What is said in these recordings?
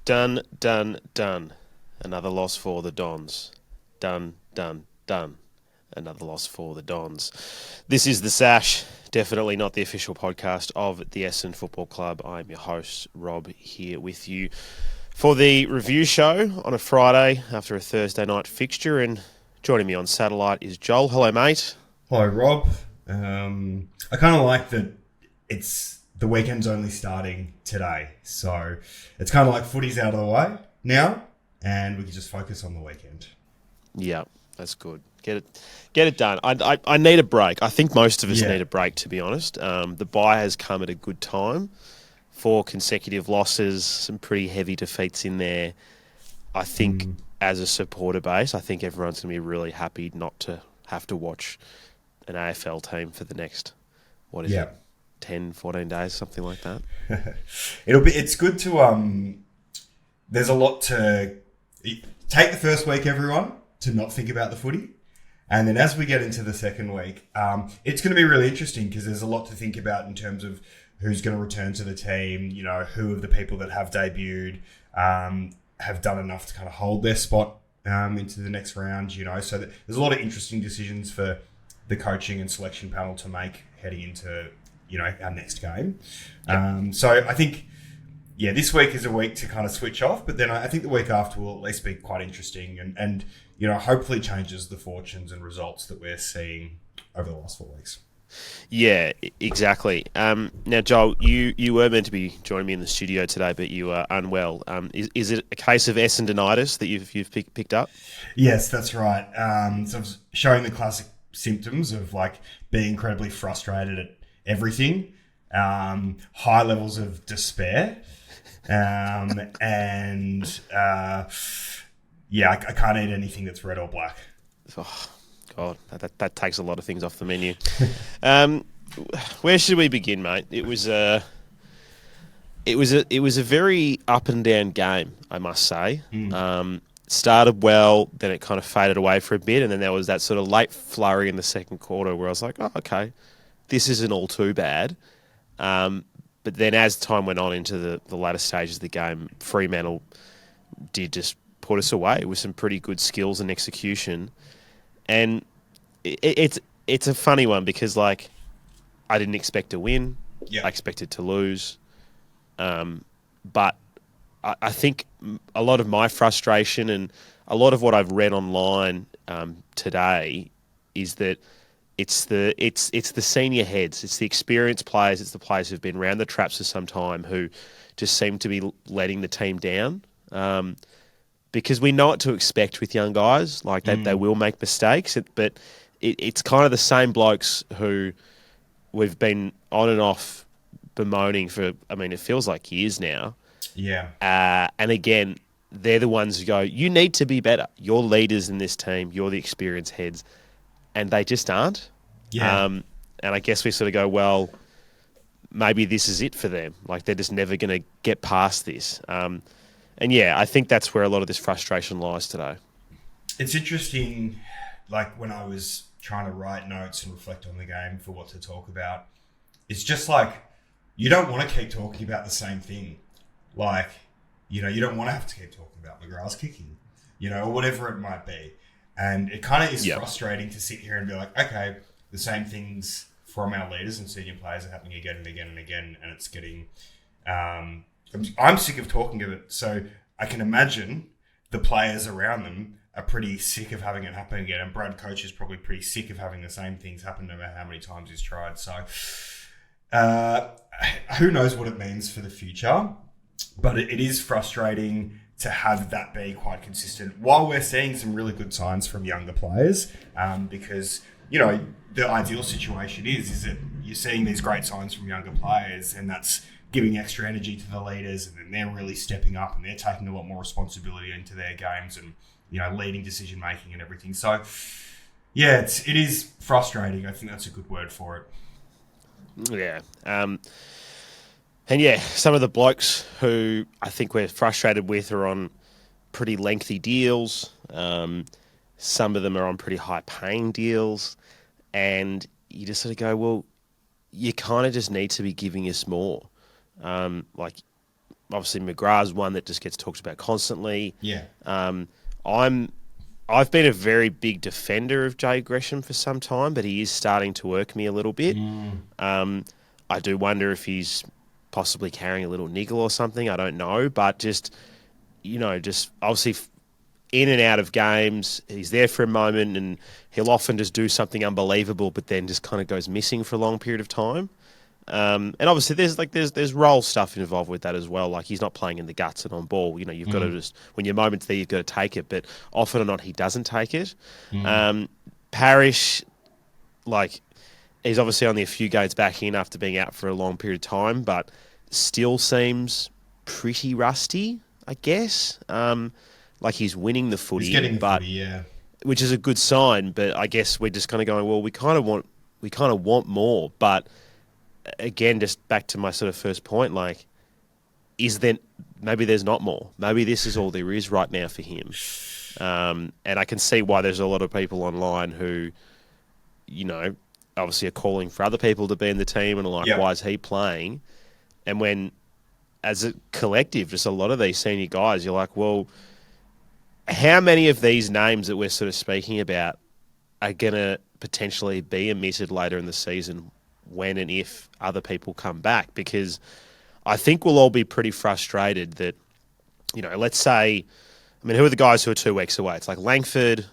Done, done, done. Another loss for the Dons. Done, done, done. Another loss for the Dons. This is the Sash, definitely not the official podcast of the Essendon Football Club. I'm your host, Rob, here with you for the review show on a Friday after a Thursday night fixture. And joining me on satellite is Joel. Hello, mate. Hi, Rob. I kind of like that the weekend's only starting today. So it's kind of like footy's out of the way now and we can just focus on the weekend. Yeah, that's good. Get it done. I need a break. I think most of us need a break, to be honest. The bye has come at a good time. 4 consecutive losses, some pretty heavy defeats in there. I think as a supporter base, I think everyone's going to be really happy not to have to watch an AFL team for the next, it, 10, 14 days, something like that. It's good to, there's a lot to take the first week, everyone, to not think about the footy. And then as we get into the second week, it's going to be really interesting because there's a lot to think about in terms of who's going to return to the team, you know, who of the people that have debuted have done enough to kind of hold their spot into the next round, you know. So there's a lot of interesting decisions for the coaching and selection panel to make heading into, you know, our next game. Yep. So I think, this week is a week to kind of switch off, but then I think the week after will at least be quite interesting and you know, hopefully changes the fortunes and results that we're seeing over the last 4 weeks. Yeah, exactly. Now, Joel, you were meant to be joining me in the studio today, but you are unwell. Is it a case of Essendonitis that you've picked up? Yes, that's right. So I was showing the classic symptoms of like being incredibly frustrated at everything, high levels of despair, I can't eat anything that's red or black. Oh, God, that takes a lot of things off the menu. Where should we begin, mate? It was a very up and down game, I must say. Started well, then it kind of faded away for a bit, and then there was that sort of late flurry in the second quarter where I was like, oh, okay, this isn't all too bad. But then as time went on into the latter stages of the game, Fremantle did just put us away with some pretty good skills and execution. And it's a funny one because, like, I didn't expect to win. Yeah. I expected to lose. But I think a lot of my frustration and a lot of what I've read online today is that it's the senior heads, it's the experienced players, it's the players who've been around the traps for some time who just seem to be letting the team down. Because we know what to expect with young guys. Like, they will make mistakes, but it's kind of the same blokes who we've been on and off bemoaning for, I mean, it feels like years now. Yeah. And again, they're the ones who go, you need to be better. You're leaders in this team. You're the experienced heads. And they just aren't. Yeah. And I guess we sort of go, well, maybe this is it for them. Like, they're just never going to get past this. And I think that's where a lot of this frustration lies today. It's interesting, like when I was trying to write notes and reflect on the game for what to talk about, it's just like, you don't want to keep talking about the same thing. Like, you know, you don't want to have to keep talking about McGrath's kicking, you know, or whatever it might be. And it kind of is frustrating to sit here and be like, okay, the same things from our leaders and senior players are happening again and again and again. And it's getting, I'm sick of talking of it. So I can imagine the players around them are pretty sick of having it happen again. And Brad Coach is probably pretty sick of having the same things happen no matter how many times he's tried. So who knows what it means for the future. But it is frustrating to have that be quite consistent while we're seeing some really good signs from younger players. Because, you know, the ideal situation is that you're seeing these great signs from younger players and that's giving extra energy to the leaders and then they're really stepping up and they're taking a lot more responsibility into their games and, you know, leading decision making and everything. So, yeah, it is frustrating. I think that's a good word for it. Yeah. And yeah, some of the blokes who I think we're frustrated with are on pretty lengthy deals. Some of them are on pretty high paying deals. And you just sort of go, well, you kind of just need to be giving us more. Like, obviously, McGrath's one that just gets talked about constantly. Yeah. I've been a very big defender of Jay Gresham for some time, but he is starting to irk me a little bit. I do wonder if he's possibly carrying a little niggle or something. I don't know, but just obviously in and out of games, he's there for a moment, and he'll often just do something unbelievable, but then just kind of goes missing for a long period of time. And obviously, there's role stuff involved with that as well. Like, he's not playing in the guts and on ball. You've got to just, when your moment's there, you've got to take it. But often or not, he doesn't take it. Parrish, like, he's obviously only a few games back in after being out for a long period of time, but still seems pretty rusty, I guess. Like, he's winning the footy, he's getting the footy, yeah, which is a good sign. But I guess we're just kind of going, well, we kind of want more, but. Again, just back to my sort of first point, like, maybe there's not more. Maybe this is all there is right now for him. And I can see why there's a lot of people online who, obviously are calling for other people to be in the team and are like, why is he playing? And when, as a collective, just a lot of these senior guys, you're like, well, how many of these names that we're sort of speaking about are going to potentially be omitted later in the season when and if other people come back? Because I think we'll all be pretty frustrated that, let's say, who are the guys who are 2 weeks away? It's like Langford,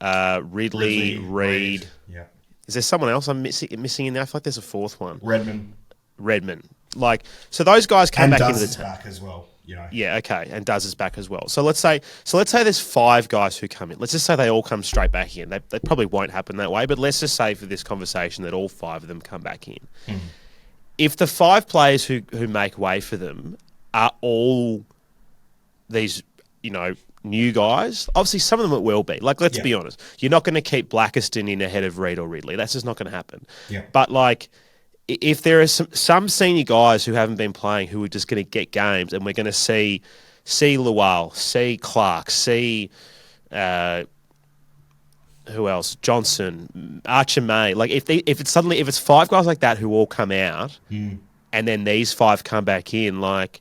Ridley, Reid. Yeah. Is there someone else I'm missing in there? I feel like there's a fourth one. Redmond. Like, so those guys come back into the team. Back as well. Yeah, okay, and Duz is back as well. So let's say there's 5 guys who come in. Let's just say they all come straight back in. They probably won't happen that way, but let's just say for this conversation that all 5 of them come back in. If the 5 players who make way for them are all these, new guys, obviously some of them it will be. Like, let's be honest. You're not going to keep Blackiston in ahead of Reid or Ridley. That's just not going to happen. Yeah. But, like, if there are some senior guys who haven't been playing who are just going to get games, and we're going to see Lual, see Clark, see who else? Johnson, Archer May. Like, if it's 5 guys like that who all come out, and then these 5 come back in, like,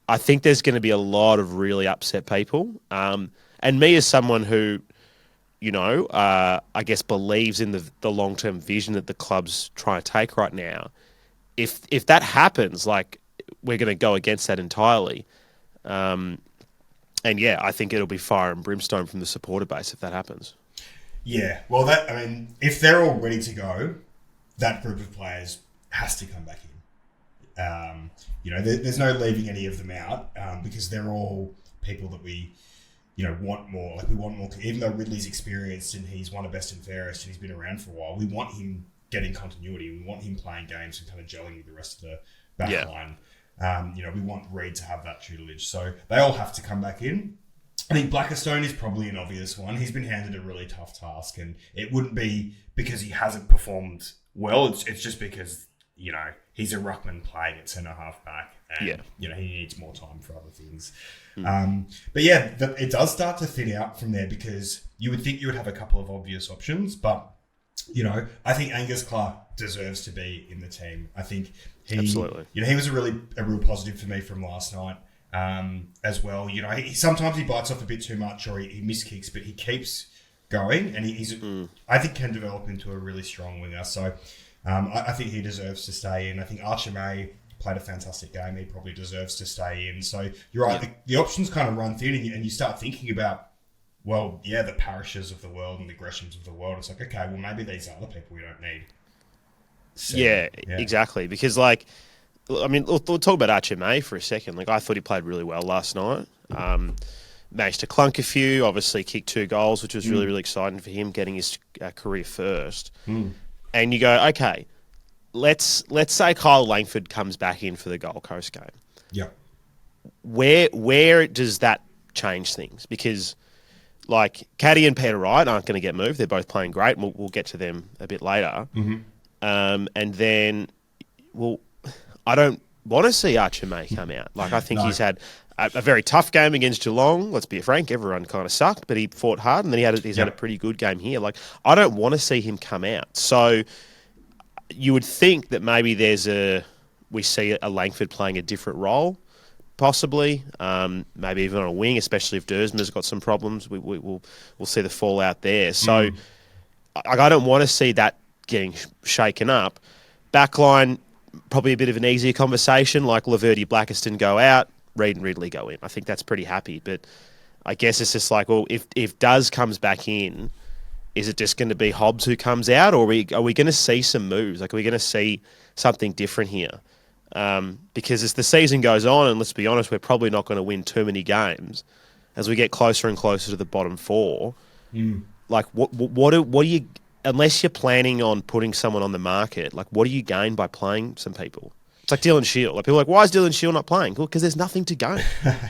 I think there's going to be a lot of really upset people. And me as someone who, I guess believes in the long-term vision that the club's trying to take right now. If that happens, like, we're going to go against that entirely. And yeah, I think it'll be fire and brimstone from the supporter base if that happens. Yeah, well, if they're all ready to go, that group of players has to come back in. There's no leaving any of them out because they're all people that we want more. Like, we want more. Even though Ridley's experienced and he's one of best and fairest and he's been around for a while, we want him getting continuity. We want him playing games and kind of gelling with the rest of the back line. We want Reid to have that tutelage. So they all have to come back in. I think Blackistone is probably an obvious one. He's been handed a really tough task, and it wouldn't be because he hasn't performed well. It's just because, he's a ruckman playing at centre-half back, and, he needs more time for other things. But yeah, it does start to thin out from there because you would think you would have a couple of obvious options, but, I think Angus Clark deserves to be in the team. I think Absolutely. He was a real positive for me from last night. As well, sometimes he bites off a bit too much or he miskicks, but he keeps going, and I think can develop into a really strong winger. So I think he deserves to stay in. I think Archer May played a fantastic game. He probably deserves to stay in. So you're right. The options kind of run thin, and you start thinking about, the Parishes of the world and the Greshams of the world. It's like, okay, well, maybe these are the people we don't need. So, yeah, exactly. Because, like, we'll talk about Archer May for a second. Like, I thought he played really well last night. Managed to clunk a few, obviously kicked 2 goals, which was really, really exciting for him, getting his career first. And you go, okay, let's say Kyle Langford comes back in for the Gold Coast game. Yeah. Where does that change things? Because, like, Caddy and Peter Wright aren't going to get moved. They're both playing great, and we'll get to them a bit later. And then, I don't want to see Archer May come out. Like, I think he's had a very tough game against Geelong. Let's be frank, everyone kind of sucked, but he fought hard, and then he's had a pretty good game here. Like, I don't want to see him come out. So, you would think that maybe we see a Langford playing a different role, possibly, maybe even on a wing, especially if Dersma's got some problems. We'll see the fallout there. So I don't want to see that getting shaken up. Backline, probably a bit of an easier conversation, like Laverty, Blackiston go out, Reid and Ridley go in. I think that's pretty happy. But I guess it's just like, well, if Duz comes back in, is it just going to be Hobbs who comes out, or are we going to see some moves? Like, are we going to see something different here? Because as the season goes on, and let's be honest, we're probably not going to win too many games as we get closer and closer to the bottom four. Like, what do you, unless you're planning on putting someone on the market, like, what do you gain by playing some people? It's like Dylan Shield. Like, people are like, why is Dylan Shield not playing? Well, because there's nothing to gain.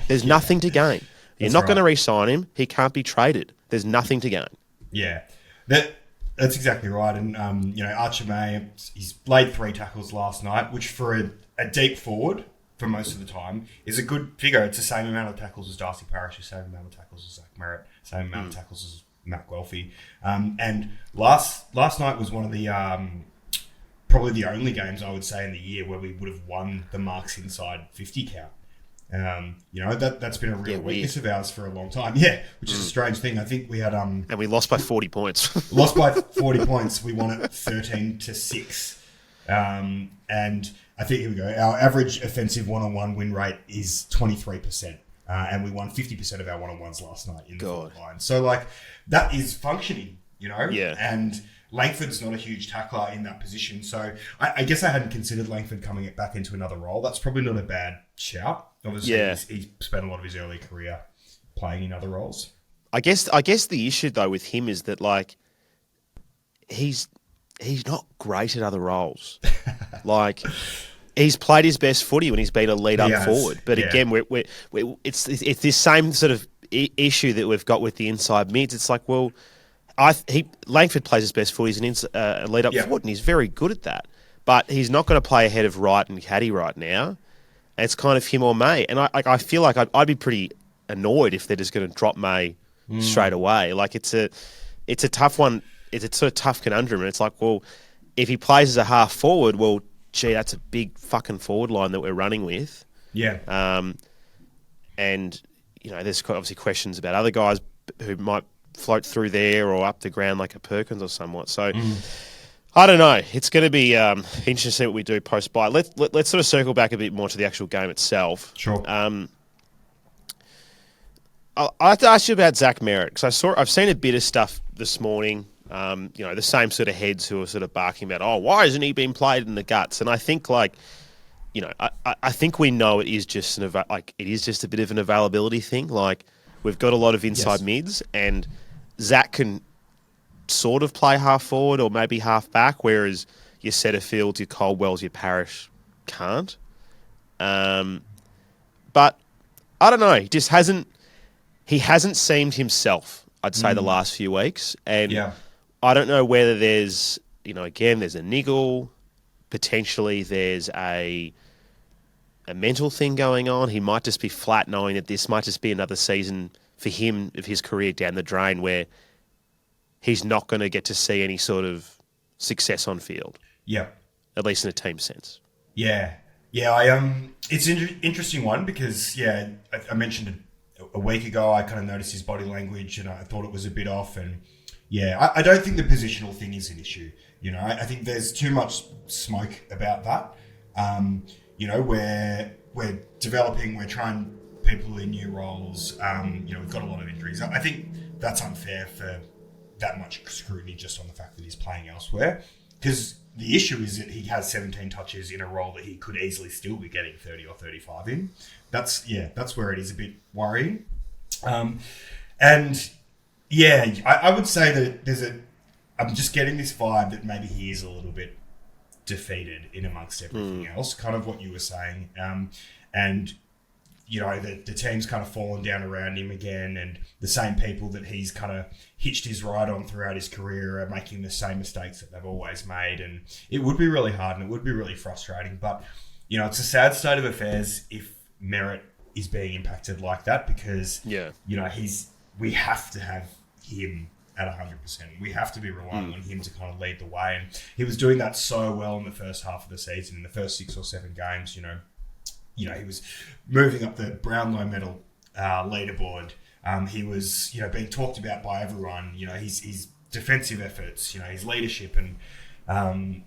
There's nothing to gain. You're not going to re-sign him. He can't be traded. There's nothing to gain. Yeah, that's exactly right. And, Archer May, he's laid 3 tackles last night, which for a deep forward, for most of the time, is a good figure. It's the same amount of tackles as Darcy Parish, the same amount of tackles as Zack Merritt, same amount of tackles as Matt Guelphy. And last night was one of the probably the only games I would say in the year where we would have won the marks inside 50 count. That's been a real weakness of ours for a long time. Yeah, which is a strange thing. I think we had and we lost by 40 points. Lost by 40 points. We won it 13-6. And I think, here we go. Our average offensive one-on-one win rate is 23%. And we won 50% of our one-on-ones last night in the forward line. So, like, that is functioning, Yeah. And Langford's not a huge tackler in that position. So, I guess I hadn't considered Langford coming back into another role. That's probably not a bad shout. Obviously, he's spent a lot of his early career playing in other roles. I guess the issue, though, with him is that, like, he's not great at other roles. Like, he's played his best footy when he's been a lead-up forward. But again, it's this same sort of issue that we've got with the inside mids. It's like, well, Langford plays his best footy as a lead-up forward, and he's very good at that. But he's not going to play ahead of Wright and Caddy right now. It's kind of him or May. And I feel like I'd be pretty annoyed if they're just going to drop May straight away. Like, it's a tough one. It's a sort of tough conundrum. And it's like, well, if he plays as a half forward, well, gee, that's a big fucking forward line that we're running with. Yeah. And, there's obviously questions about other guys who might float through there or up the ground like a Perkins or somewhat. So, I don't know. It's going to be interesting to see what we do post-bye. Let's sort of circle back a bit more to the actual game itself. Sure. I'd like to ask you about Zack Merritt, because I've seen a bit of stuff this morning. The same sort of heads who are sort of barking about, why hasn't he been played in the guts? And I think, like, I think we know it is just it is just a bit of an availability thing. Like, we've got a lot of inside mids, and Zack can sort of play half forward or maybe half back, whereas your Setterfields, your Caldwells, your Parish can't. But I don't know. He hasn't seemed himself, I'd say, the last few weeks. And I don't know whether there's, again, there's a niggle. Potentially there's a mental thing going on. He might just be flat knowing that this might just be another season for him of his career down the drain where he's not going to get to see any sort of success on field. Yeah. At least in a team sense. Yeah. It's an interesting one because, I mentioned it a week ago. I kind of noticed his body language and I thought it was a bit off. And I don't think the positional thing is an issue. I think there's too much smoke about that. We're developing, we're trying people in new roles. We've got a lot of injuries. I think that's unfair for that much scrutiny just on the fact that he's playing elsewhere. Because the issue is that he has 17 touches in a role that he could easily still be getting 30 or 35 in. That's where it is a bit worrying. I would say that I'm just getting this vibe that maybe he is a little bit defeated in amongst everything else, kind of what you were saying. The team's kind of fallen down around him again, and the same people that he's kind of hitched his ride on throughout his career are making the same mistakes that they've always made. And it would be really hard and it would be really frustrating. But, it's a sad state of affairs if Merritt is being impacted like that because, we have to have him at 100%. We have to be relying on him to kind of lead the way. And he was doing that so well in the first half of the season, in the first 6 or 7 games. He was moving up the Brownlow medal leaderboard. He was, being talked about by everyone. His defensive efforts, his leadership, and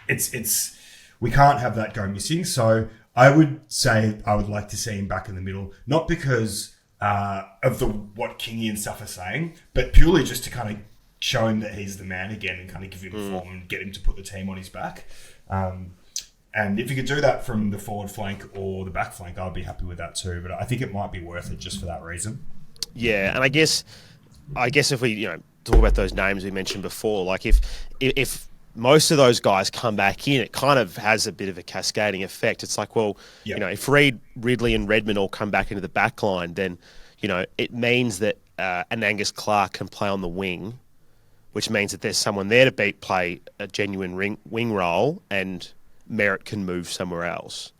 it's we can't have that go missing. So I would say I would like to see him back in the middle, not because of what Kingy and stuff are saying, but purely just to kind of show him that he's the man again and kind of give him form and get him to put the team on his back. And if you could do that from the forward flank or the back flank, I'd be happy with that too. But I think it might be worth it just for that reason. Yeah, and I guess if we talk about those names we mentioned before, like if most of those guys come back in, it kind of has a bit of a cascading effect. It's like, well, if Reed, Ridley, and Redmond all come back into the back line, then it means that an Angus Clark can play on the wing, which means that there's someone there to play a genuine wing role, and Merritt can move somewhere else.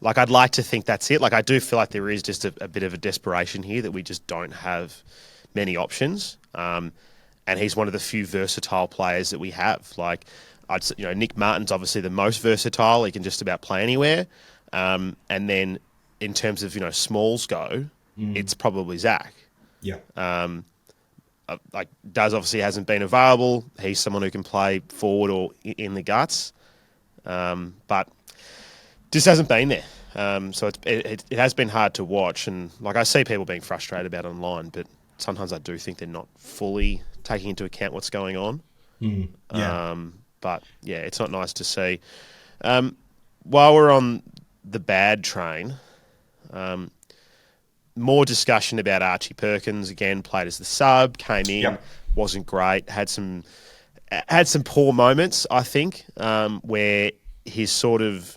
I'd like to think that's it. I do feel like there is just a bit of a desperation here that we just don't have many options. And he's one of the few versatile players that we have. Nick Martin's obviously the most versatile. He can just about play anywhere. And then in terms of, smalls go, it's probably Zack. Yeah. Daz obviously hasn't been available. He's someone who can play forward or in the guts. But just hasn't been there. So it has been hard to watch. And I see people being frustrated about it online, but sometimes I do think they're not fully taking into account what's going on. But yeah, it's not nice to see. While we're on the bad train, more discussion about Archie Perkins. Again, played as the sub, came in, wasn't great, had some poor moments, I think, where his sort of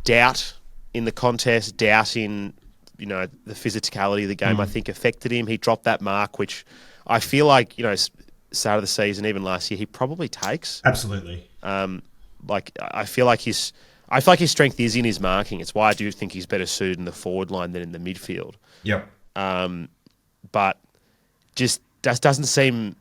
doubt in the contest, doubt in the physicality of the game, I think affected him. He dropped that mark, which I feel like, start of the season, even last year, he probably takes. Absolutely. I feel like his strength is in his marking. It's why I do think he's better suited in the forward line than in the midfield. Yep. But just doesn't seem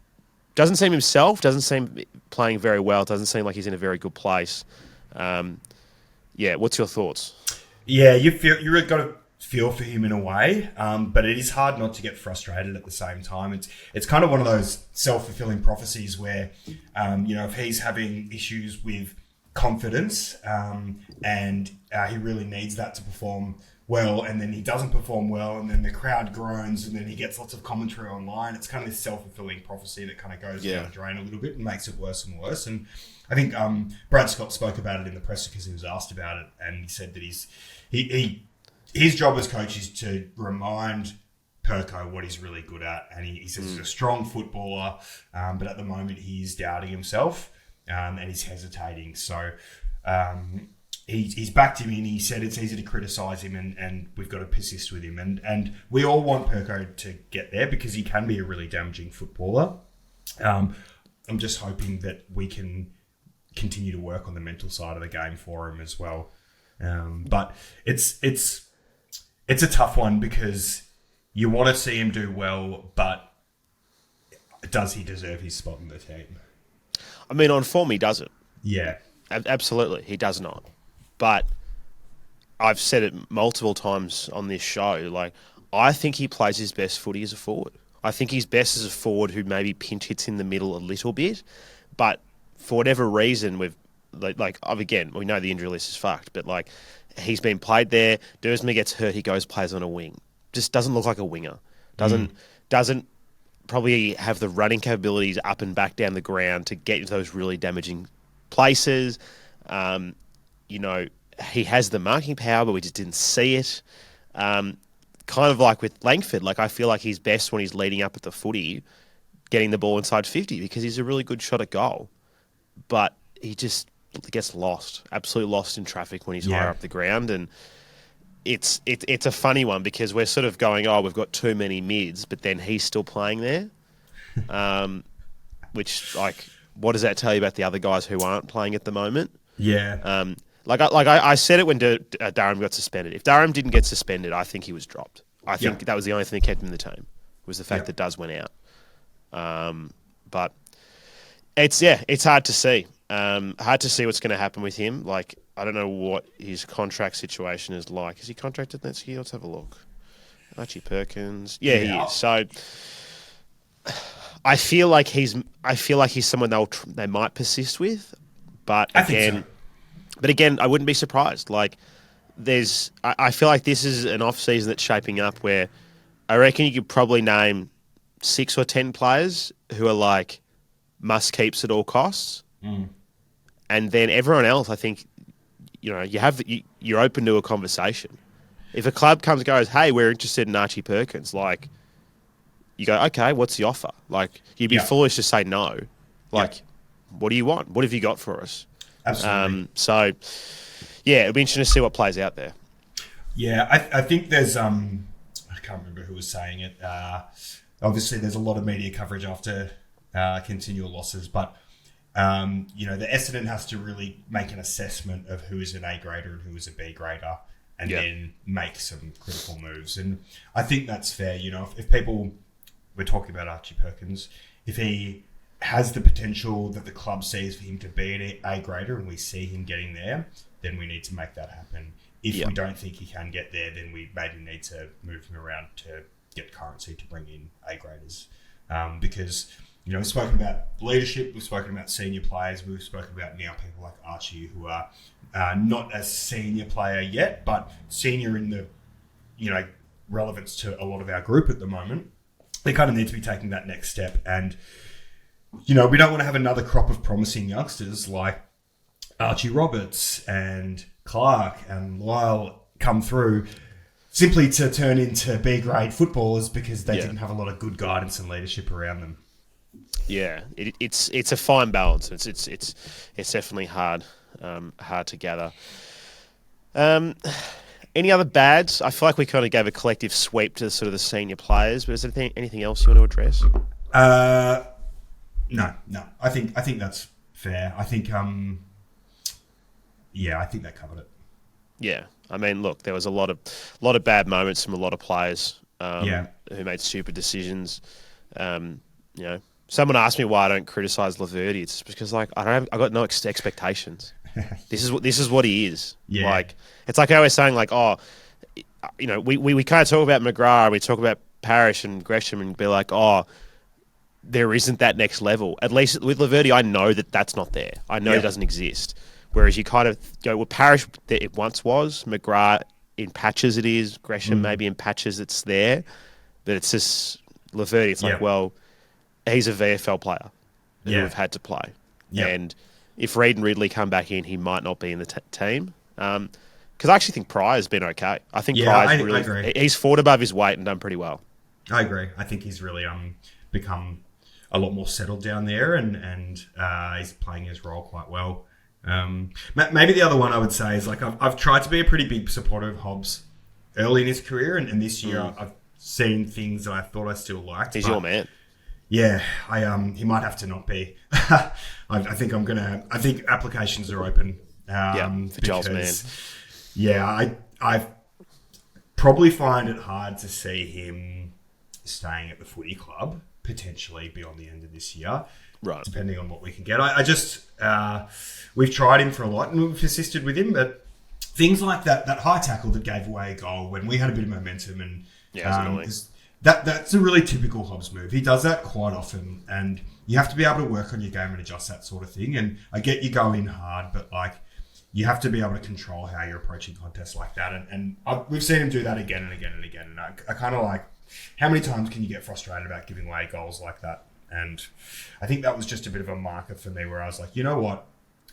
himself. Doesn't seem playing very well. Doesn't seem like he's in a very good place. What's your thoughts? Yeah, you really got to feel for him in a way, but it is hard not to get frustrated at the same time. It's kind of one of those self-fulfilling prophecies where, if he's having issues with confidence and he really needs that to perform well, and then he doesn't perform well, and then the crowd groans, and then he gets lots of commentary online. It's kind of this self-fulfilling prophecy that kind of goes down the drain a little bit and makes it worse and worse. And I think Brad Scott spoke about it in the presser because he was asked about it, and he said that his job as coach is to remind Perko what he's really good at. And he says he's a strong footballer, but at the moment he is doubting himself and he's hesitating. So he's backed him in. He said it's easy to criticise him and we've got to persist with him. And we all want Perko to get there because he can be a really damaging footballer. I'm just hoping that we can continue to work on the mental side of the game for him as well. But it's a tough one because you want to see him do well, but does he deserve his spot in the team? I mean, on form, he doesn't. Yeah. Absolutely, he does not. But I've said it multiple times on this show, I think he plays his best footy as a forward. I think he's best as a forward who maybe pinch hits in the middle a little bit, but for whatever reason, again, we know the injury list is fucked, but he's been played there. Dursma gets hurt, he plays on a wing. Just doesn't look like a winger. Doesn't probably have the running capabilities up and back down the ground to get into those really damaging places. He has the marking power, but we just didn't see it. Kind of like with Langford, I feel like he's best when he's leading up at the footy, getting the ball inside 50 because he's a really good shot at goal. But he just gets lost, absolutely lost in traffic when he's higher up the ground. And it's a funny one because we're sort of going, we've got too many mids, but then he's still playing there. Which, what does that tell you about the other guys who aren't playing at the moment? Yeah. I said it when Durham got suspended. If Durham didn't get suspended, I think he was dropped. I think that was the only thing that kept him in the team, was the fact that Duz went out. But it's hard to see. Hard to see what's going to happen with him. Like, I don't know what his contract situation is like. Is he contracted next year? Let's have a look. Archie Perkins. Yeah, he is. So I feel like he's someone they might persist with. But again, I wouldn't be surprised. Like, I feel like this is an off season that's shaping up where I reckon you could probably name 6 or 10 players who are like must keeps at all costs, and then everyone else, I think, you're open to a conversation. If a club comes and goes, "Hey, we're interested in Archie Perkins," like, you go, "Okay, what's the offer?" Like, you'd be foolish to say no. Like, what do you want? What have you got for us? Absolutely. So, yeah, it'll be interesting to see what plays out there. Yeah, I think there's I can't remember who was saying it. Obviously, there's a lot of media coverage after continual losses, but the Essendon has to really make an assessment of who is an A grader and who is a B grader, and then make some critical moves. And I think that's fair. If people, we're talking about Archie Perkins, if he has the potential that the club sees for him to be an A grader, and we see him getting there, then we need to make that happen. If we don't think he can get there, then we maybe need to move him around to get currency to bring in A graders. Because, we've spoken about leadership, we've spoken about senior players, we've spoken about now people like Archie who are not a senior player yet, but senior in the, relevance to a lot of our group at the moment. They kind of need to be taking that next step. And, we don't want to have another crop of promising youngsters like Archie Roberts and Clark and Lyle come through simply to turn into B-grade footballers because they didn't have a lot of good guidance and leadership around them. Yeah, it's a fine balance. It's definitely hard to gather. Any other bads? I feel like we kind of gave a collective sweep to sort of the senior players, but is there anything else you want to address? No. I think that's fair. I think I think that covered it. Yeah, I mean, look, there was a lot of bad moments from a lot of players who made stupid decisions. Someone asked me why I don't criticise Laverty. It's because I got no expectations. This is what he is. Yeah. Like, it's like I was saying, like, we kind of talk about McGrath, we talk about Parrish and Gresham, and be like, there isn't that next level. At least with Laverty, I know that's not there. I know it doesn't exist. Whereas you kind of go, well, Parrish, it once was. McGrath, in patches it is. Gresham, maybe in patches it's there. But it's just Laverty. It's like, well, he's a VFL player who we've had to play. Yep. And if Reid and Ridley come back in, he might not be in the team. Because I actually think Pryor's been okay. I think Pryor's really... I agree. He's fought above his weight and done pretty well. I agree. I think he's really become a lot more settled down there and he's playing his role quite well. Maybe the other one I would say is, like, I've tried to be a pretty big supporter of Hobbs early in his career, and this year I've seen things that I thought I still liked. He's your man. Yeah, he might have to not be. I think applications are open. For Joel's man. Yeah, I probably find it hard to see him staying at the footy club potentially beyond the end of this year. Right. Depending on what we can get. We've tried him for a lot and we've persisted with him, but things like that high tackle that gave away a goal when we had a bit of momentum and that's a really typical Hobbs move. He does that quite often and you have to be able to work on your game and adjust that sort of thing. And I get you go in hard, but you have to be able to control how you're approaching contests like that. And we've seen him do that again and again and again. And I kind of how many times can you get frustrated about giving away goals like that? And I think that was just a bit of a marker for me where I was like, you know what?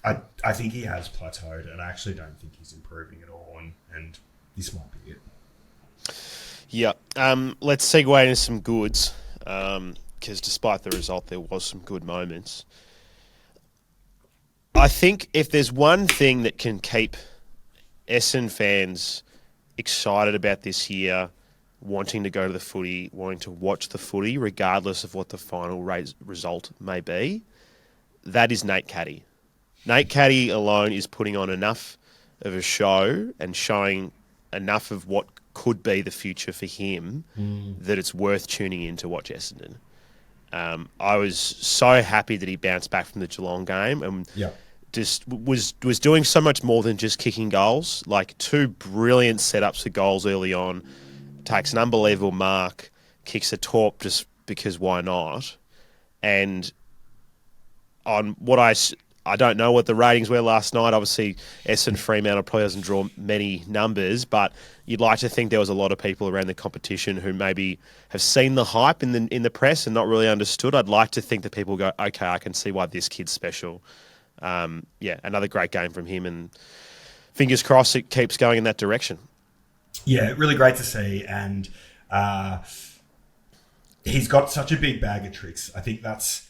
I think he has plateaued and I actually don't think he's improving at all. And this might be it. Yeah. Let's segue into some goods because despite the result, there was some good moments. I think if there's one thing that can keep Essendon fans excited about this year, wanting to go to the footy, wanting to watch the footy, regardless of what the final result may be, that is Nate Caddy. Nate Caddy alone is putting on enough of a show and showing enough of what could be the future for him that it's worth tuning in to watch Essendon. I was so happy that he bounced back from the Geelong game and Yeah. just was doing so much more than just kicking goals. Like 2 brilliant setups for goals early on, takes an unbelievable mark, kicks a torp just because why not? And on what I don't know what the ratings were last night. Obviously, Essendon Fremantle probably doesn't draw many numbers, but you'd like to think there was a lot of people around the competition who maybe have seen the hype in the press and not really understood. I'd like to think that people go, okay, I can see why this kid's special. Another great game from him, and fingers crossed it keeps going in that direction. Yeah, really great to see, and he's got such a big bag of tricks. I think that's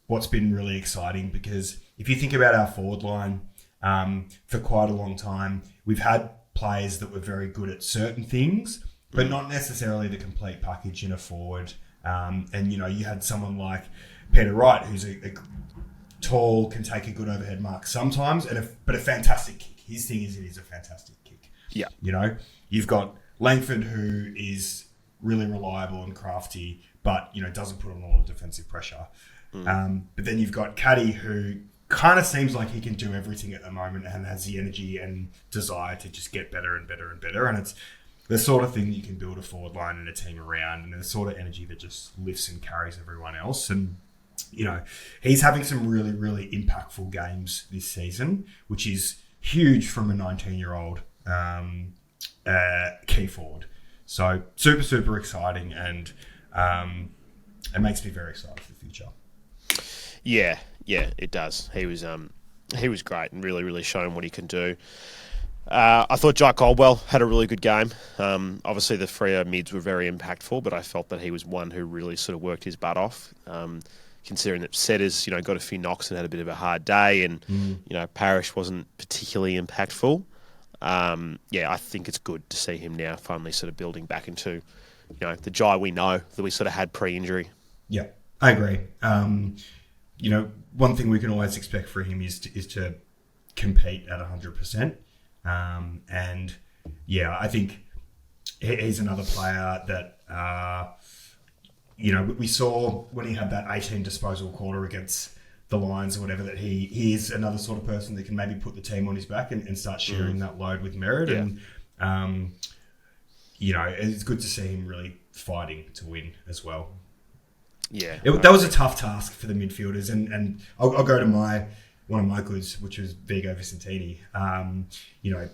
what's been really exciting, because if you think about our forward line, for quite a long time, we've had players that were very good at certain things, but not necessarily the complete package in a forward. And, you know, you had someone like Peter Wright, who's a tall, can take a good overhead mark sometimes, but a fantastic kick. His thing is it is a fantastic kick. Yeah. You know, you've got Langford, who is really reliable and crafty, but, you know, doesn't put on a lot of defensive pressure. But then you've got Caddy, who kind of seems like he can do everything at the moment and has the energy and desire to just get better and better and better. And it's the sort of thing that you can build a forward line and a team around, and the sort of energy that just lifts and carries everyone else. And, you know, he's having some really, really impactful games this season, which is huge from a 19-year-old key forward. So super, super exciting, and it makes me very excited for the future. Yeah, it does. He was great and really, really showing what he can do. I thought Jack Caldwell had a really good game. Obviously, the Freo mids were very impactful, but I felt that he was one who really sort of worked his butt off. Considering that Setters, you know, got a few knocks and had a bit of a hard day, and you know, Parrish wasn't particularly impactful. I think it's good to see him now finally sort of building back into, you know, the Jai we know that we sort of had pre-injury. Yeah, I agree. You know, one thing we can always expect for him is to compete at 100%. And yeah, I think he's another player that, you know, we saw when he had that 18 disposal quarter against the Lions or whatever, that he is another sort of person that can maybe put the team on his back and start sharing that load with Merritt. Yeah. And, you know, it's good to see him really fighting to win as well. Yeah, That was a tough task for the midfielders, and I'll go to one of my goods, which was Vigo Vicentini. You know,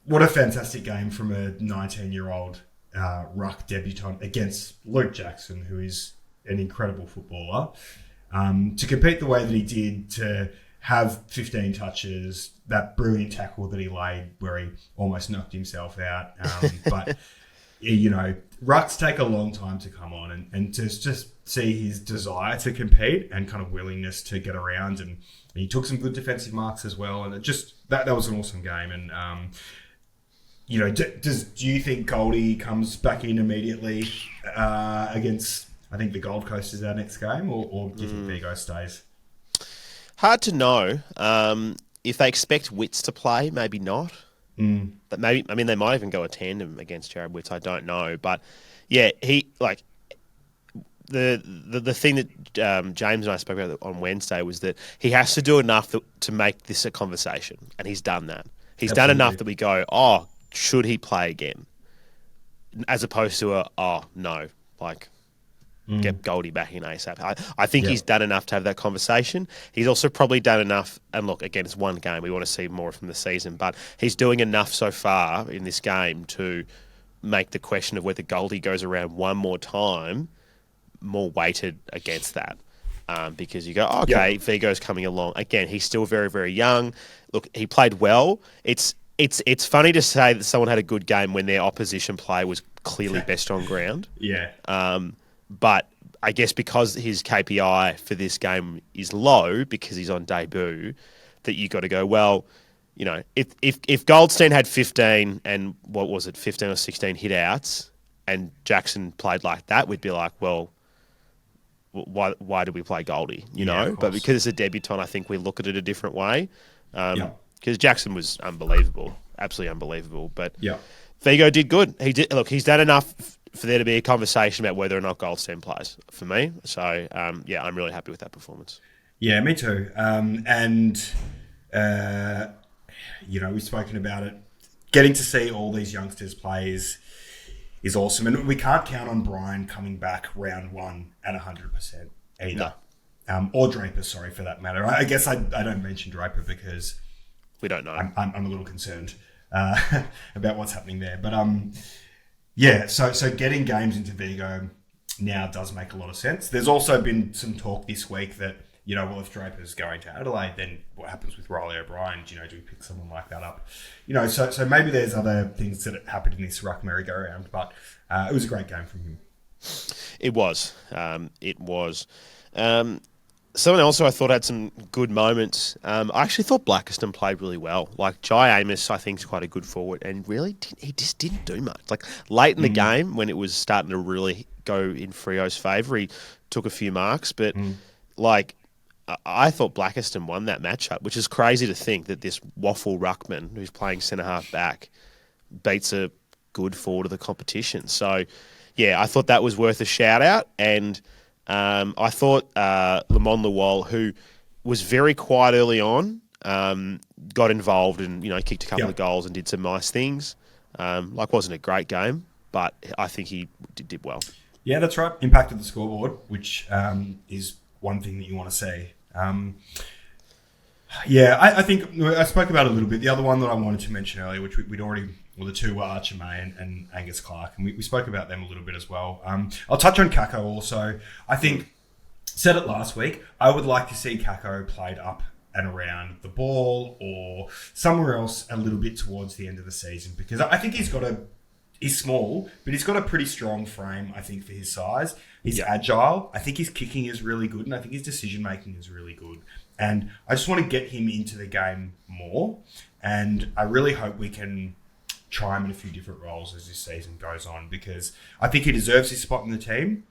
what a fantastic game from a 19-year-old ruck debutant against Luke Jackson, who is an incredible footballer. To compete the way that he did, to have 15 touches, that brilliant tackle that he laid where he almost knocked himself out. But, you know, rucks take a long time to come on, and to just see his desire to compete and kind of willingness to get around, and he took some good defensive marks as well, and it just that was an awesome game. And you know, do you think Goldie comes back in immediately against, I think the Gold Coast is our next game, or do you think Vigo stays? Hard to know. If they expect Witts to play, maybe not. But maybe, I mean, they might even go a tandem against Jared Witts. I don't know, but yeah, he like the thing that James and I spoke about on Wednesday was that he has to do enough to make this a conversation, and he's done that. He's done enough that we go, oh, should he play again? As opposed to no, like get Goldie back in ASAP. I think he's done enough to have that conversation. He's also probably done enough, and look, again, it's one game. We want to see more from the season, but he's doing enough so far in this game to make the question of whether Goldie goes around one more time more weighted against that. Because you go, okay, Vigo's coming along. Again, he's still very, very young. Look, he played well. It's funny to say that someone had a good game when their opposition play was clearly best on ground. Yeah. But I guess because his KPI for this game is low because he's on debut, that you got to go, well, you know, if Goldstein had 15 and 15 or 16 hit outs and Jackson played like that, we'd be like, well, why do we play Goldie? You know, but because it's a debutant, I think we look at it a different way. Because Jackson was unbelievable, absolutely unbelievable. But Vigo did good. He's done enough for there to be a conversation about whether or not Goldstein plays for me. So, I'm really happy with that performance. Yeah, me too. We've spoken about it. Getting to see all these youngsters play is awesome. And we can't count on Brian coming back round one at 100% either. No. Or Draper, sorry, for that matter. I guess I don't mention Draper because we don't know. I'm a little concerned about what's happening there. But so getting games into Vigo now does make a lot of sense. There's also been some talk this week that, if Draper's going to Adelaide, then what happens with Riley O'Brien? Do we pick someone like that up? So maybe there's other things that happened in this ruck merry-go-round, but it was a great game from him. It was. Someone else who I thought had some good moments. I actually thought Blackiston played really well. Like, Jai Amos, I think, is quite a good forward, and really, he just didn't do much. Like, late in the game, when it was starting to really go in Frio's favour, he took a few marks, but, I thought Blackiston won that matchup, which is crazy to think that this waffle ruckman who's playing centre-half back beats a good forward of the competition. So, I thought that was worth a shout-out, and I thought Lamont Luwal, who was very quiet early on, got involved and, kicked a couple of goals and did some nice things. Wasn't a great game, but I think he did well. Yeah, that's right. Impacted the scoreboard, which is one thing that you want to see. I think I spoke about it a little bit. The other one that I wanted to mention earlier, which we'd already... Well, the two were Archer May and Angus Clark, and we spoke about them a little bit as well. I'll touch on Kako also. I think, said it last week, I would like to see Kako played up and around the ball or somewhere else a little bit towards the end of the season, because I think he's small, but he's got a pretty strong frame, I think, for his size. He's agile. I think his kicking is really good, and I think his decision-making is really good. And I just want to get him into the game more, and I really hope we can try him in a few different roles as this season goes on, because I think he deserves his spot in the team.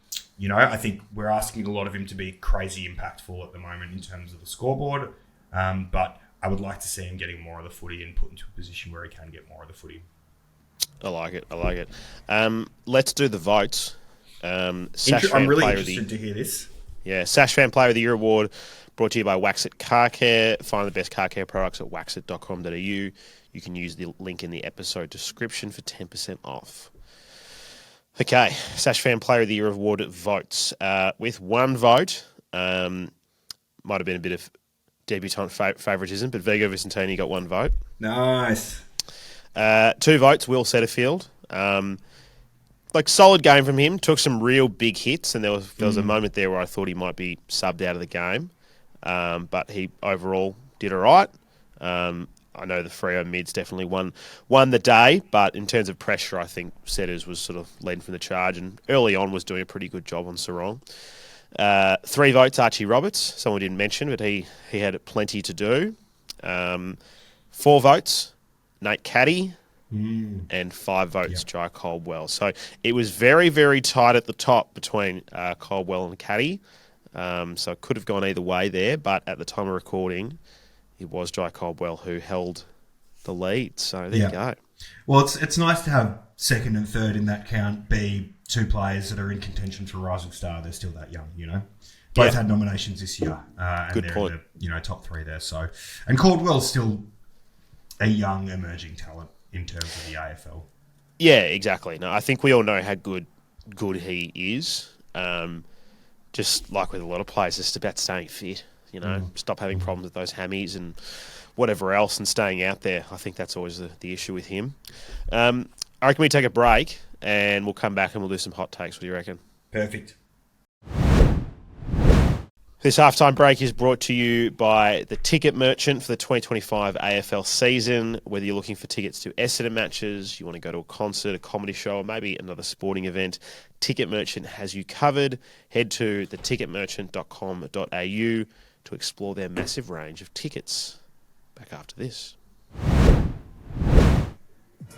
I think we're asking a lot of him to be crazy impactful at the moment in terms of the scoreboard, but I would like to see him getting more of the footy and put into a position where he can get more of the footy. I like it. Let's do the votes. Sash I'm really interested to hear this. Yeah, Sash Fan Player of the Year Award brought to you by Waxit Car Care. Find the best car care products at waxit.com.au. You can use the link in the episode description for 10% off. Okay, Sash Fan Player of the Year Award votes. With one vote, might have been a bit of debutant favouritism, but Vigo Vicentini got one vote. Nice. 2 votes, Will Setterfield. Solid game from him. Took some real big hits, and there was a moment there where I thought he might be subbed out of the game. But he overall did all right. I know the Freo mids definitely won the day, but in terms of pressure, I think Setters was sort of leading from the charge, and early on was doing a pretty good job on Sarong. 3 votes, Archie Roberts. Someone didn't mention, but he had plenty to do. 4 votes, Nate Caddy. And 5 votes, Jai Caldwell. So it was very, very tight at the top between Caldwell and Caddy. So it could have gone either way there, but at the time of recording, it was Jai Caldwell who held the lead. So there you go. Well, it's nice to have second and third in that count be 2 players that are in contention for Rising Star. They're still that young, Both had nominations this year, and Good they're point. in the top 3 there. So, and Caldwell's still a young emerging talent in terms of the AFL. Yeah, exactly. No, I think we all know how good he is. Just like with a lot of players, it's about staying fit. Stop having problems with those hammies and whatever else, and staying out there. I think that's always the issue with him. I reckon we take a break and we'll come back and we'll do some hot takes. What do you reckon? Perfect. This halftime break is brought to you by the Ticket Merchant for the 2025 AFL season. Whether you're looking for tickets to Essendon matches, you want to go to a concert, a comedy show, or maybe another sporting event, Ticket Merchant has you covered. Head to theticketmerchant.com.au to explore their massive range of tickets. Back after this.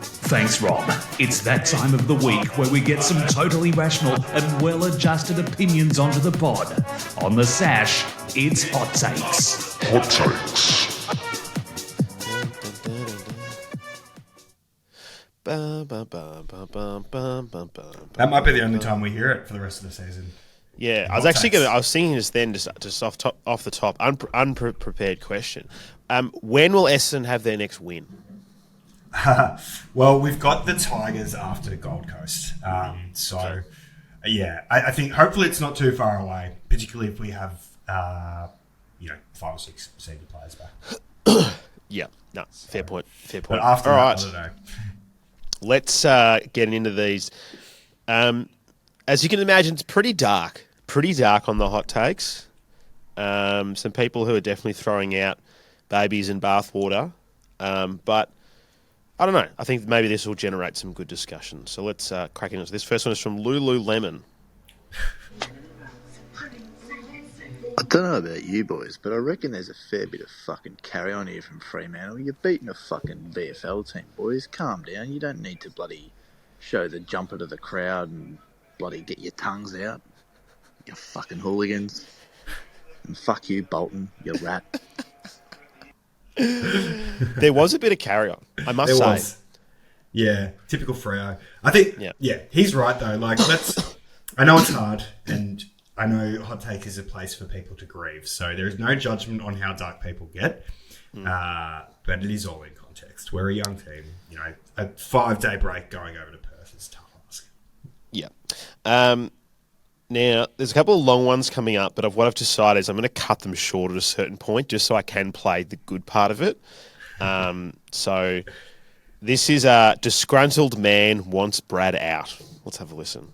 Thanks, Rob. It's that time of the week where we get some totally rational and well-adjusted opinions onto the pod. On the Sash, it's Hot Takes. Hot Takes. Bum, bum, bum, bum, bum, bum, bum, bum, That might be the bum, only bum. time we hear it for the rest of the season. Yeah, I Hot was actually takes. I was thinking just then, just off the top, unprepared question. When will Essendon have their next win? Well, we've got the Tigers after Gold Coast. I think hopefully it's not too far away, particularly if we have, 5 or 6 senior players back. Yeah, no, fair point. Fair But point. after All that, right, I don't know. let's get into these. As you can imagine, it's pretty dark on the hot takes. Some people who are definitely throwing out babies in bathwater, but I don't know. I think maybe this will generate some good discussion. So let's crack into this. First one is from Lululemon. I don't know about you boys, but I reckon there's a fair bit of fucking carry on here from Fremantle. You're beating a fucking VFL team, boys. Calm down. You don't need to bloody show the jumper to the crowd and bloody get your tongues out. You fucking hooligans. And fuck you, Bolton, you rat. There was a bit of carry on, I must There say. was. Yeah, typical Freo. I think, he's right though. Like, I know it's hard, and I know hot take is a place for people to grieve. So there is no judgment on how dark people get, but it is all in context. We're a young team. A 5-day break going over to Perth is a tough ask. Yeah. Now, there's a couple of long ones coming up, but what I've decided is I'm going to cut them short at a certain point just so I can play the good part of it. So this is a disgruntled man wants Brad out. Let's have a listen.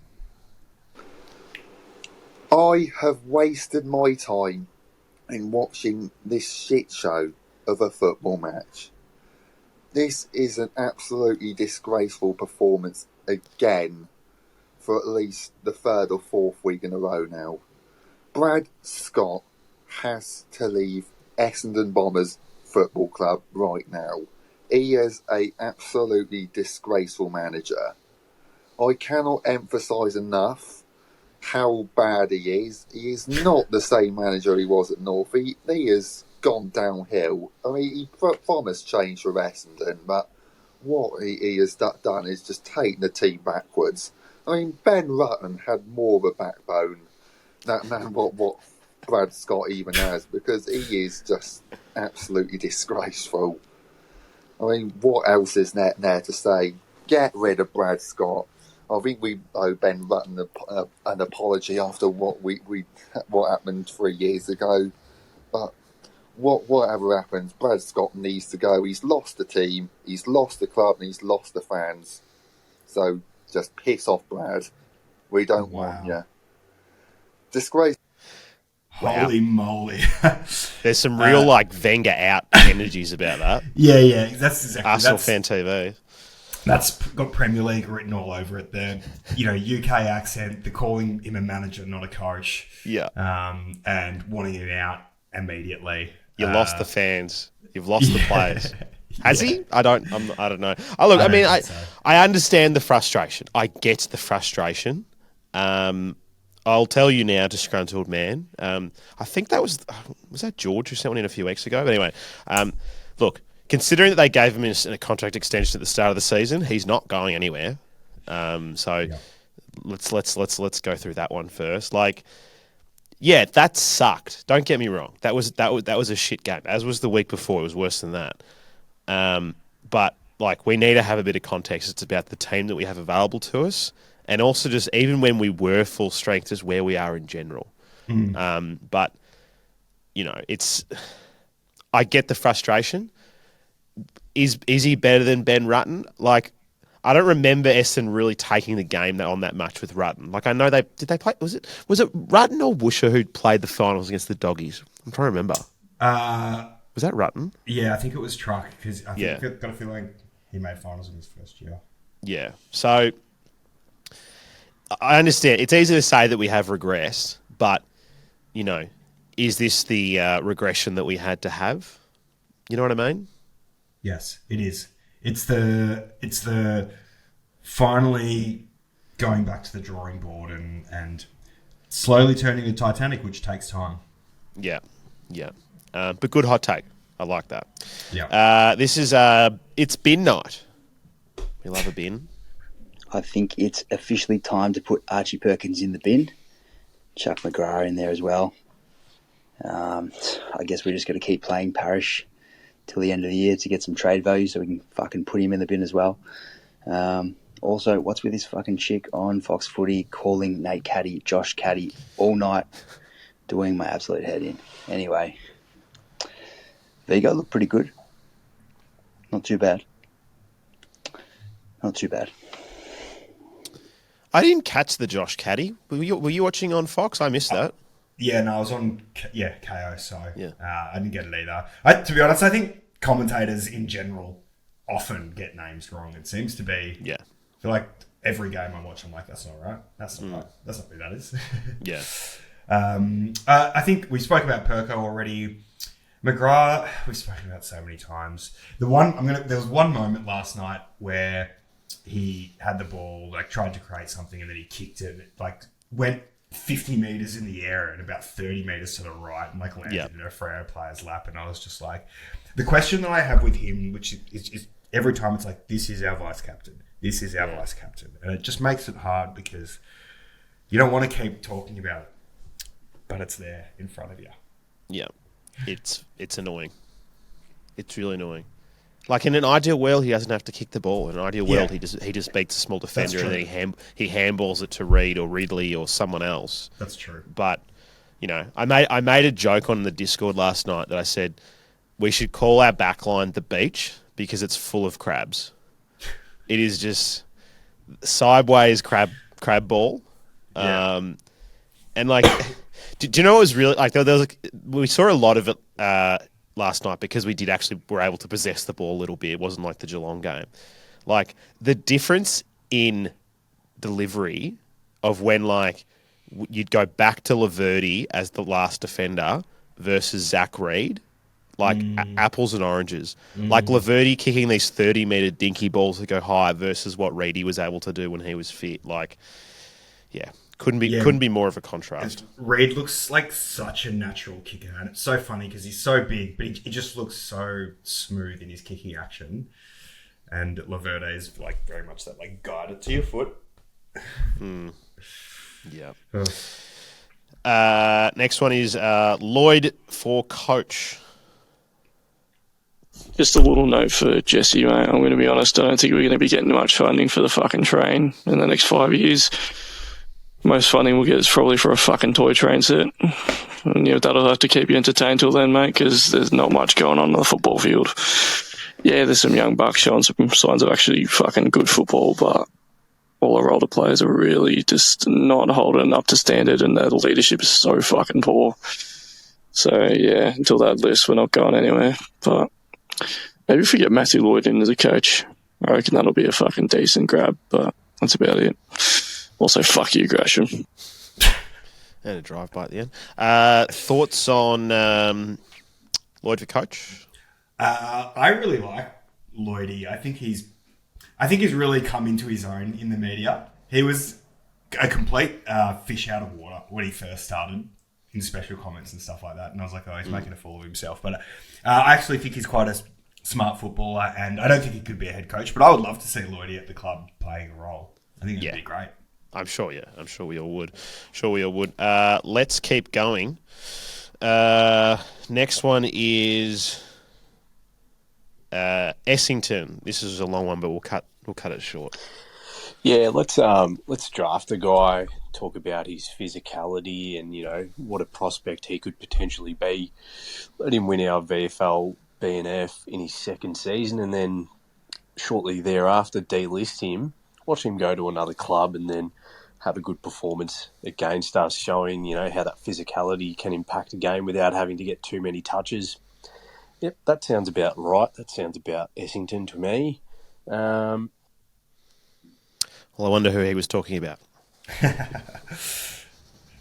I have wasted my time in watching this shit show of a football match. This is an absolutely disgraceful performance again for at least the 3rd or 4th week in a row now. Brad Scott has to leave Essendon Bombers Football Club right now. He is an absolutely disgraceful manager. I cannot emphasise enough how bad he is. He is not the same manager he was at North. He has gone downhill. I mean, he promised change for Essendon, but what he has done is just taken the team backwards. I mean, Ben Rutten had more of a backbone than what Brad Scott even has, because he is just absolutely disgraceful. I mean, what else is there to say? Get rid of Brad Scott. I think we owe Ben Rutten an apology after what happened 3 years ago. But whatever happens, Brad Scott needs to go. He's lost the team, he's lost the club, and he's lost the fans. So just piss off, Brad. We don't want you. Disgrace. Wow. Holy moly. There's some real, Wenger out energies about that. Yeah, that's exactly. Arsenal Fan TV. That's got Premier League written all over it. The UK accent, the calling him a manager, not a coach. Yeah. And wanting him out immediately. You lost the fans. You've lost the players. Has he? I don't know. I understand the frustration. I get the frustration. I'll tell you now, disgruntled man. I think that was that George who sent one in a few weeks ago. But anyway, look, considering that they gave him a contract extension at the start of the season, he's not going anywhere. Let's go through that one first. Yeah, that sucked. Don't get me wrong. That was a shit game. As was the week before. It was worse than that. But we need to have a bit of context. It's about the team that we have available to us, and also just even when we were full strength, just where we are in general. But it's. I get the frustration. Is he better than Ben Rutten? I don't remember Essendon really taking the game on that much with Rutten. I know did they play? Was it Rutten or Woosher who played the finals against the Doggies? I'm trying to remember. Was that Rutten? Yeah, I think it was Truck, because I think I've got a feeling he made finals in his first year. Yeah, so I understand. It's easy to say that we have regressed, but is this the regression that we had to have? You know what I mean? Yes, it is. It's the finally going back to the drawing board and slowly turning the Titanic, which takes time. Yeah. But good hot take. I like that. Yeah. This is it's bin night. We love a bin. I think it's officially time to put Archie Perkins in the bin. Chuck McGrath in there as well. I guess we're just going to keep playing Parish till the end of the year to get some trade value so we can fucking put him in the bin as well. Also, what's with this fucking chick on Fox Footy calling Nate Caddy, Josh Caddy all night, doing my absolute head in. Anyway, Vigo looked pretty good. Not too bad. Not too bad. I didn't catch the Josh Caddy. Were you watching on Fox? I missed that. Yeah, no, I was on KO, so Yeah. I didn't get it either. To be honest, I think commentators in general often get names wrong. It seems to be. Yeah. I feel like every game I watch, I'm like, that's not right. That's not right. That's not who that is. Yeah. I think we spoke about Perko already. McGrath, we've spoken about so many times. There was one moment last night where he had the ball, like tried to create something, and then he kicked it. It like went 50 metres in the air and about 30 metres to the right, and like landed in a Freo player's lap. And I was just like, the question that I have with him, which is every time it's like, this is our vice captain. This is our vice captain. And it just makes it hard because you don't want to keep talking about it, but it's there in front of you. Yeah. It's annoying. It's really annoying. Like in an ideal world, he doesn't have to kick the ball. In an ideal world, he just beats a small defender and then he handballs it to Reed or Ridley or someone else. That's true. But I made a joke on the Discord last night that I said we should call our backline the beach because it's full of crabs. It is just sideways crab ball. Yeah. And like, do you know what was really like? We saw a lot of it last night because were able to possess the ball a little bit. It wasn't like the Geelong game. Like the difference in delivery of when like you'd go back to Laverde as the last defender versus Zack Reed. Like apples and oranges. Like Laverde kicking these 30-metre dinky balls that go high versus what Reedy was able to do when he was fit. Like, yeah, couldn't be more of a contrast. Reed looks like such a natural kicker, and it's so funny because he's so big, but he just looks so smooth in his kicking action. And Laverde is like very much that like guided to your foot. Yeah. Next one is Lloyd for coach. Just a little note for Jesse, mate. I'm going to be honest. I don't think we're going to be getting much funding for the fucking train in the next 5 years. Most funding we'll get is probably for a fucking toy train set. And that'll have to keep you entertained till then, mate, because there's not much going on the football field. Yeah, there's some young bucks showing some signs of actually fucking good football, but all our older players are really just not holding up to standard, and the leadership is so fucking poor. So, yeah, until that list, we're not going anywhere. But maybe if we get Matthew Lloyd in as a coach, I reckon that'll be a fucking decent grab, but that's about it. Also, fuck you, Gresham. And a drive-by at the end. Thoughts on Lloyd for coach? I really like Lloydie. I think he's really come into his own in the media. He was a complete fish out of water when he first started in special comments and stuff like that. And I was like, oh, he's making a fool of himself. But I actually think he's quite a smart footballer, and I don't think he could be a head coach, but I would love to see Lloydie at the club playing a role. I think it'd be great. I'm sure we all would. Let's keep going. Next one is Essendon. This is a long one, but we'll cut it short. Yeah, let's draft a guy, talk about his physicality and, what a prospect he could potentially be. Let him win our VFL BNF in his second season, and then shortly thereafter delist him, watch him go to another club, and then have a good performance against us, showing, how that physicality can impact a game without having to get too many touches. Yep, that sounds about right. That sounds about Essendon to me. Well, I wonder who he was talking about.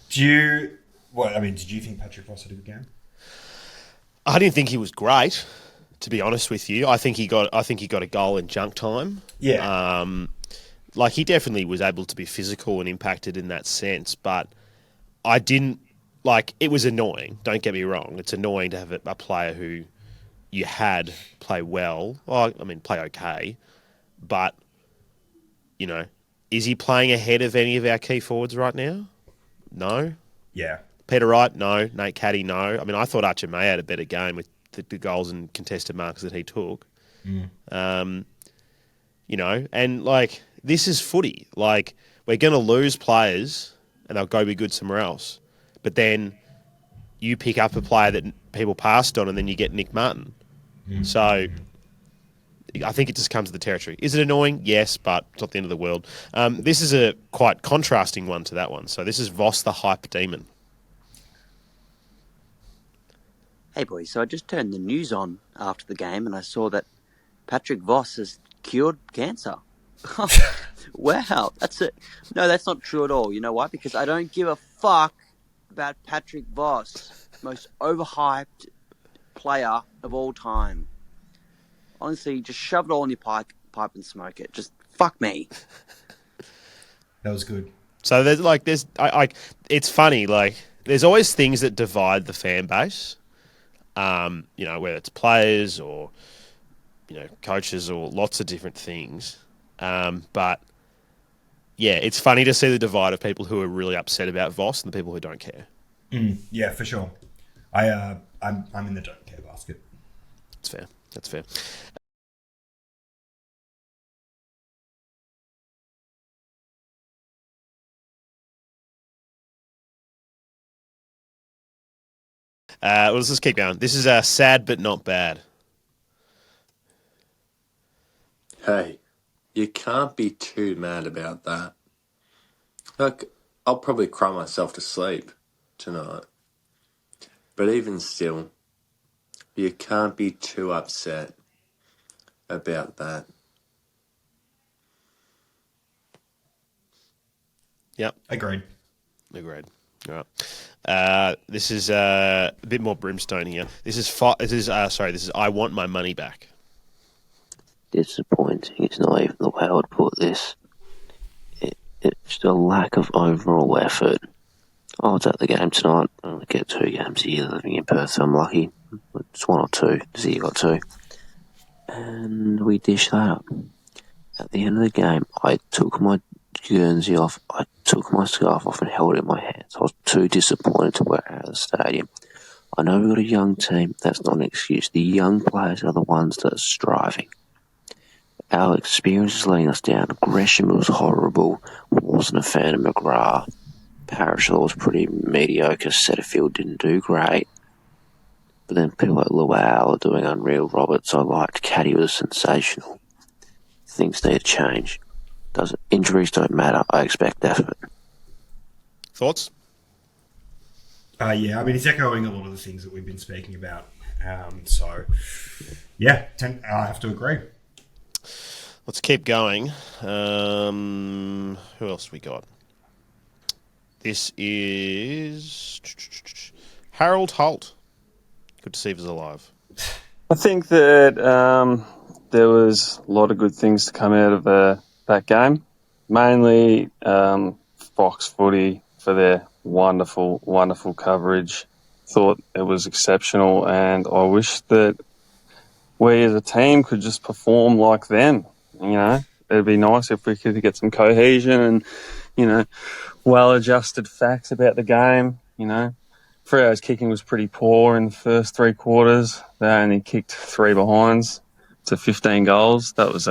Did you think Patrick Ross had a good game? I didn't think he was great, to be honest with you. I think he got a goal in junk time. Yeah. He definitely was able to be physical and impacted in that sense, but I didn't it was annoying. Don't get me wrong. It's annoying to have a player who you had play well. Well, I mean, play okay, but is he playing ahead of any of our key forwards right now? No. Yeah. Peter Wright, no. Nate Caddy, no. I mean, I thought Archer May had a better game with the goals and contested marks that he took. And this is footy. Like, we're going to lose players and they'll go be good somewhere else. But then you pick up a player that people passed on and then you get Nick Martin. So I think it just comes to the territory. Is it annoying? Yes, but it's not the end of the world. This is a quite contrasting one to that one. So this is Voss the Hype Demon. Hey boys, so I just turned the news on after the game and I saw that Patrick Voss has cured cancer. Wow, that's it. No, that's not true at all. You know why? Because I don't give a fuck about Patrick Voss, most overhyped player of all time. Honestly, just shove it all in your pipe and smoke it. Just fuck me. That was good. So it's funny. Like, there's always things that divide the fan base. Whether it's players or coaches or lots of different things. But yeah, it's funny to see the divide of people who are really upset about Voss and the people who don't care. Yeah, for sure. I'm in the don't care basket. That's fair. That's fair. Let's just keep going. This is sad but not bad. Hey, you can't be too mad about that. Look, I'll probably cry myself to sleep tonight. But even still, you can't be too upset about that. Yep. Agreed. All right. This is a bit more brimstone here. This is I want my money back. Disappointing. It's not even the way I would put this. It's just a lack of overall effort. I was at the game tonight. I only get 2 games a year living in Perth, so I'm lucky. It's 1 or 2. So you got 2. And we dished that up. At the end of the game, I took my Guernsey off. I took my scarf off and held it in my hands. I was too disappointed to wear it out of the stadium. I know we've got a young team. That's not an excuse. The young players are the ones that are striving. Our experience is letting us down. Gresham was horrible. Wasn't a fan of McGrath. Parrish was pretty mediocre. Setterfield didn't do great. But then people like Luau are doing unreal. Roberts I liked. Caddy was sensational. Things need to change. Injuries don't matter. I expect effort. Thoughts? Yeah, I mean, it's echoing a lot of the things that we've been speaking about. I have to agree. Let's keep going. Who else we got? This is Harold Holt. Good to see he's alive. I think that there was a lot of good things to come out of that game. Mainly Fox Footy for their wonderful, wonderful coverage. Thought it was exceptional, and I wish that we as a team could just perform like them. It'd be nice if we could get some cohesion and, well-adjusted facts about the game. Freo's kicking was pretty poor in the first 3 quarters. They only kicked 3 behinds to 15 goals. That was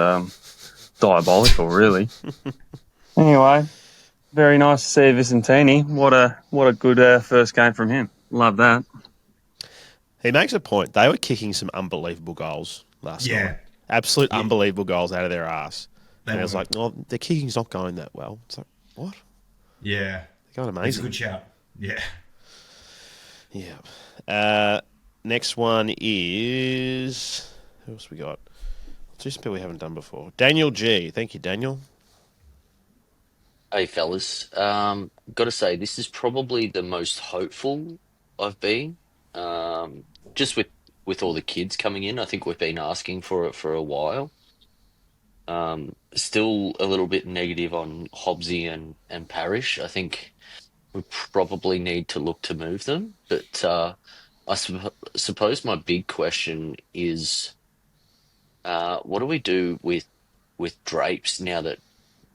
diabolical, really. Anyway, very nice to see Vicentini. What a good first game from him. Love that. He makes a point. They were kicking some unbelievable goals last night. Absolute unbelievable goals out of their ass. And I was like, oh, the kicking's not going that well. It's like, what? Yeah. They're going amazing. It's a good shout. Yeah. Yeah. Next one is... Who else we got? Just people we haven't done before. Daniel G. Thank you, Daniel. Hey, fellas. Got to say, this is probably the most hopeful I've been. Just with all the kids coming in, I think we've been asking for it for a while. Still a little bit negative on Hobbsy and Parrish. I think we probably need to look to move them. But I suppose my big question is, what do we do with Drapes now that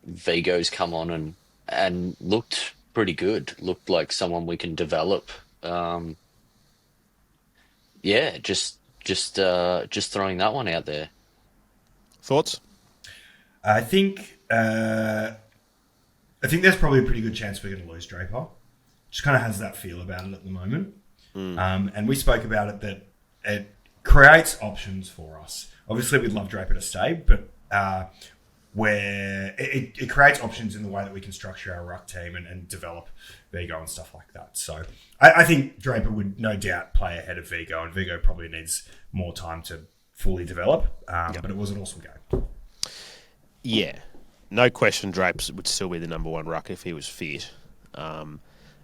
Vigo's come on and looked pretty good. Looked like someone we can develop. Yeah, just throwing that one out there. Thoughts? I think there's probably a pretty good chance we're going to lose Draper. Just kind of has that feel about it at the moment. And we spoke about it that it creates options for us. Obviously, we'd love Draper to stay, but where it creates options in the way that we can structure our ruck team and develop Vigo and stuff like that. So I think Draper would no doubt play ahead of Vigo, and Vigo probably needs more time to fully develop. But it was an awesome game. Yeah, no question Drapes would still be the number one ruck if he was fit. And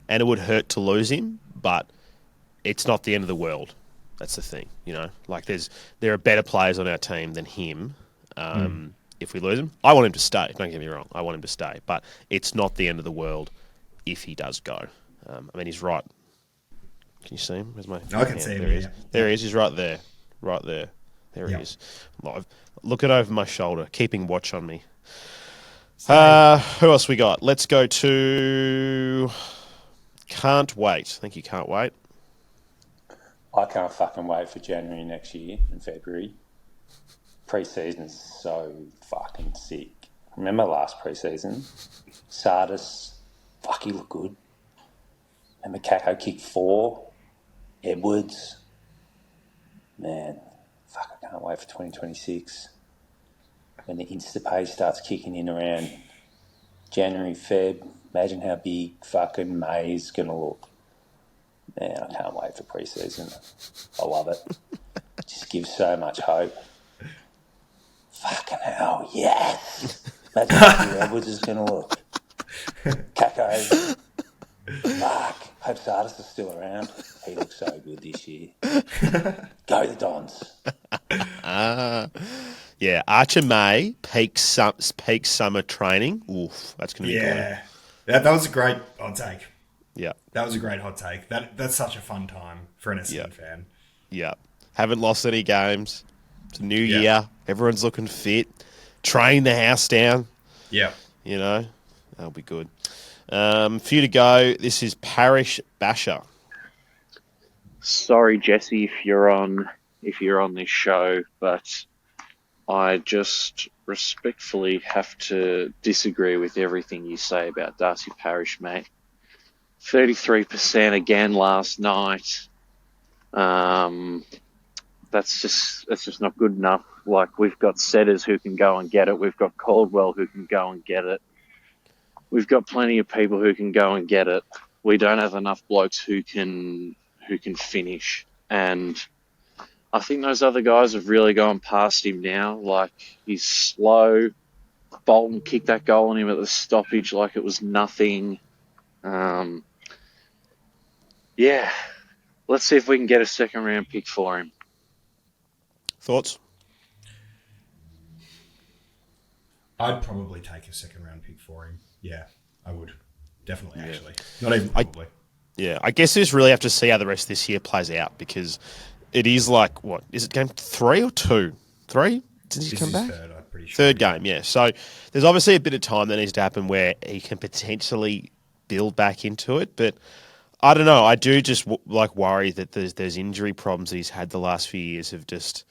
it would hurt to lose him, but it's not the end of the world. That's the thing, you know. Like there are better players on our team than him. If we lose him, I want him to stay. Don't get me wrong, I want him to stay, but it's not the end of the world if he does go. I mean, he's right. Can you see him? Where's my? I can see him. There he is. There he is. He's right there. Right there. There he is. Live. Looking over my shoulder, keeping watch on me. Who else we got? Let's go to. Can't wait. Thank you. Can't wait. I can't fucking wait for January next year and February. Pre-season's so fucking sick. Remember last pre-season? Sardis, fuck, he looked good. Remember Kako kicked 4? Edwards. Man, fuck, I can't wait for 2026. When the Instapay starts kicking in around January, Feb, imagine how big fucking May's going to look. Man, I can't wait for pre-season. I love it. Just gives so much hope. Fucking hell, yes! Imagine how Edwards is going to look. Kako. Fuck. Hope Sardis is still around. He looks so good this year. Go the Dons. Yeah, Archer May, peak summer training. Oof, that's going to be good. That was a great hot take. Yeah. That was a great hot take. That's such a fun time for an Essendon fan. Yeah. Haven't lost any games. It's a new year. Everyone's looking fit. Train the house down. Yeah. You know, that'll be good. For you to go, this is Parish Basher. Sorry, Jesse, if you're on this show, but I just respectfully have to disagree with everything you say about Darcy Parish, mate. 33% again last night. That's just not good enough. Like, we've got setters who can go and get it. We've got Caldwell who can go and get it. We've got plenty of people who can go and get it. We don't have enough blokes who can finish. And I think those other guys have really gone past him now. Like, he's slow. Bolton kicked that goal on him at the stoppage like it was nothing. Yeah. Let's see if we can get a second round pick for him. Thoughts? I'd probably take a second round pick for him. Yeah, I would. Definitely, actually. Not even probably. I guess we just really have to see how the rest of this year plays out, because it is like, what, is it game 3 or 2? 3? Did he come back? Third, I'm pretty sure. Third game, yeah. So there's obviously a bit of time that needs to happen where he can potentially build back into it, but I don't know. I do just worry that there's injury problems that he's had the last few years have just